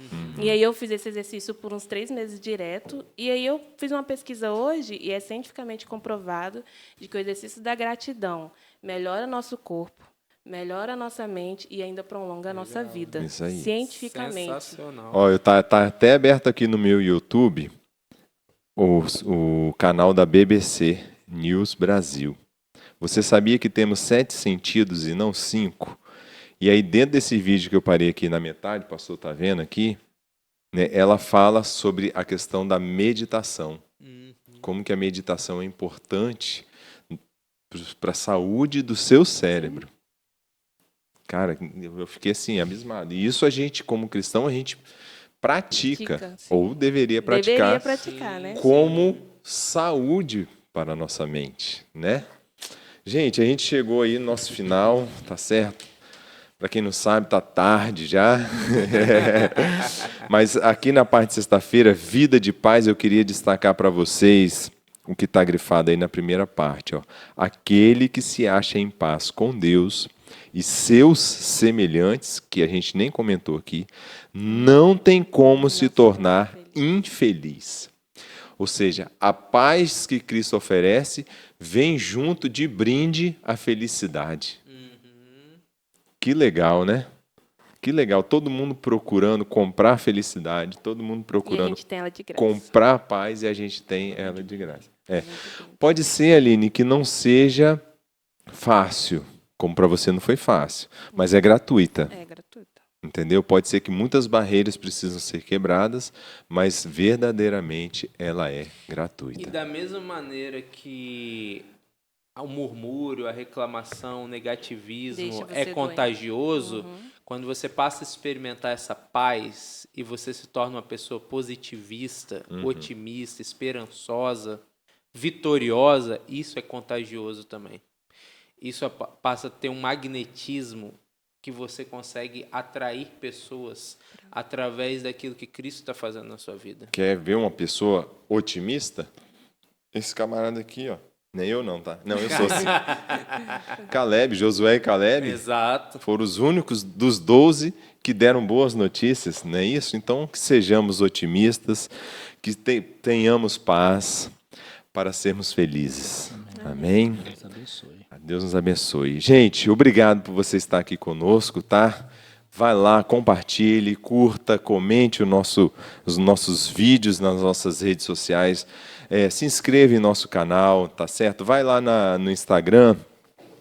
E aí eu fiz esse exercício por uns 3 meses direto. E aí eu fiz uma pesquisa hoje, e é cientificamente comprovado, de que o exercício da gratidão melhora nosso corpo, melhora a nossa mente e ainda prolonga a nossa vida. Isso aí. Cientificamente. Sensacional. Ó, tá até aberto aqui no meu YouTube o canal da BBC News Brasil. Você sabia que temos 7 sentidos e não 5? E aí, dentro desse vídeo que eu parei aqui na metade, o pastor está vendo aqui, né, ela fala sobre a questão da meditação. Como que a meditação é importante para a saúde do seu cérebro. Cara, eu fiquei assim, abismado. E isso a gente, como cristão, a gente pratica Sim. ou deveria praticar, Deveria praticar, né? como saúde para a nossa mente, né? Gente, a gente chegou aí no nosso final, tá certo? Para quem não sabe, tá tarde já. Mas aqui na parte de sexta-feira, Vida de Paz, eu queria destacar para vocês o que está grifado aí na primeira parte. Ó. Aquele que se acha em paz com Deus e seus semelhantes, que a gente nem comentou aqui, não tem como se tornar infeliz. Ou seja, a paz que Cristo oferece vem junto de brinde à felicidade. Que legal, né? Que legal. Todo mundo procurando comprar felicidade, todo mundo E a procurando gente tem ela de graça. comprar paz e a gente tem ela de graça. Pode ser, Aline, que não seja fácil, como para você não foi fácil, mas é gratuita. É gratuita. Entendeu? Pode ser que muitas barreiras precisam ser quebradas, mas verdadeiramente ela é gratuita. E da mesma maneira que o murmúrio, a reclamação, o negativismo Deixa você é doente. contagioso, quando você passa a experimentar essa paz e você se torna uma pessoa positivista, otimista, esperançosa, vitoriosa, isso é contagioso também. Isso passa a ter um magnetismo que você consegue atrair pessoas através daquilo que Cristo está fazendo na sua vida. Quer ver uma pessoa otimista? Esse camarada aqui, ó. Nem eu não, tá? Não, eu sou assim. Caleb, Josué e Caleb Exato. foram os únicos dos 12 que deram boas notícias, não é isso? Então, que sejamos otimistas, que tenhamos paz para sermos felizes. Amém? Deus abençoe. Deus nos abençoe. Gente, obrigado por você estar aqui conosco, tá? Vai lá, compartilhe, curta, comente os nossos vídeos nas nossas redes sociais. Se inscreva em nosso canal, tá certo? Vai lá no Instagram,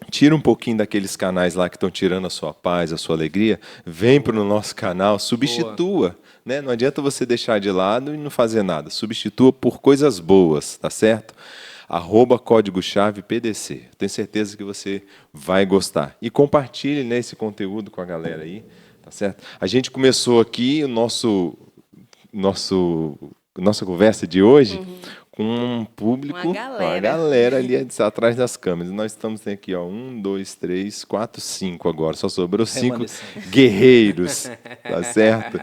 tira um pouquinho daqueles canais lá que estão tirando a sua paz, a sua alegria. Vem para o nosso canal, substitua. Né? Não adianta você deixar de lado e não fazer nada. Substitua por coisas boas, tá certo? @código-chave PDC. Tenho certeza que você vai gostar. E compartilhe, né, esse conteúdo com a galera aí, tá certo? A gente começou aqui nossa conversa de hoje com um público, uma galera ali atrás das câmeras. Nós estamos aqui, ó, 1, 2, 3, 4, 5 agora. Só sobrou 5 guerreiros, tá certo?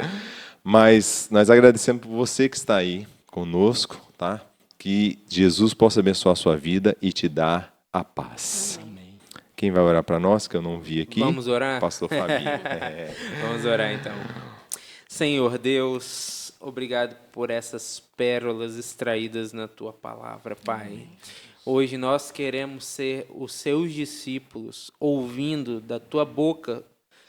Mas nós agradecemos por você que está aí conosco, tá? Que Jesus possa abençoar a sua vida e te dar a paz. Amém. Quem vai orar para nós, que eu não vi aqui? Vamos orar? Pastor Fabinho. Vamos orar então. Senhor Deus, obrigado por essas pérolas extraídas na Tua palavra, Pai. Hoje nós queremos ser os Seus discípulos, ouvindo da Tua boca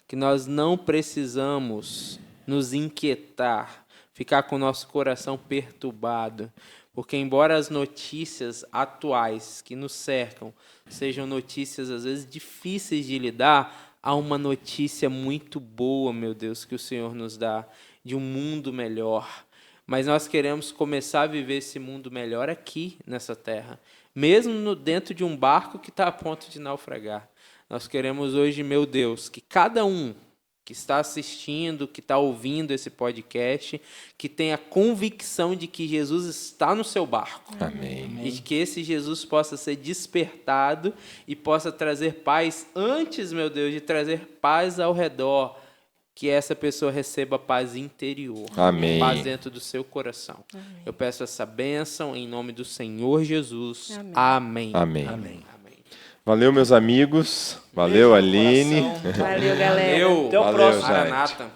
que nós não precisamos nos inquietar, ficar com o nosso coração perturbado, porque embora as notícias atuais que nos cercam sejam notícias às vezes difíceis de lidar, há uma notícia muito boa, meu Deus, que o Senhor nos dá, de um mundo melhor. Mas nós queremos começar a viver esse mundo melhor aqui, nessa terra, mesmo dentro de um barco que está a ponto de naufragar. Nós queremos hoje, meu Deus, que cada um que está assistindo, que está ouvindo esse podcast, que tenha convicção de que Jesus está no seu barco. Amém. E que esse Jesus possa ser despertado e possa trazer paz antes, meu Deus, de trazer paz ao redor. que essa pessoa receba paz interior. Amém. Paz dentro do seu coração. Eu peço essa bênção em nome do Senhor Jesus. Amém. Amém. Amém. Amém. Amém. Valeu, meus amigos. Valeu, Beijo no Aline. coração. Valeu, galera. Valeu. Até o Valeu, próximo. Jair. Maranata.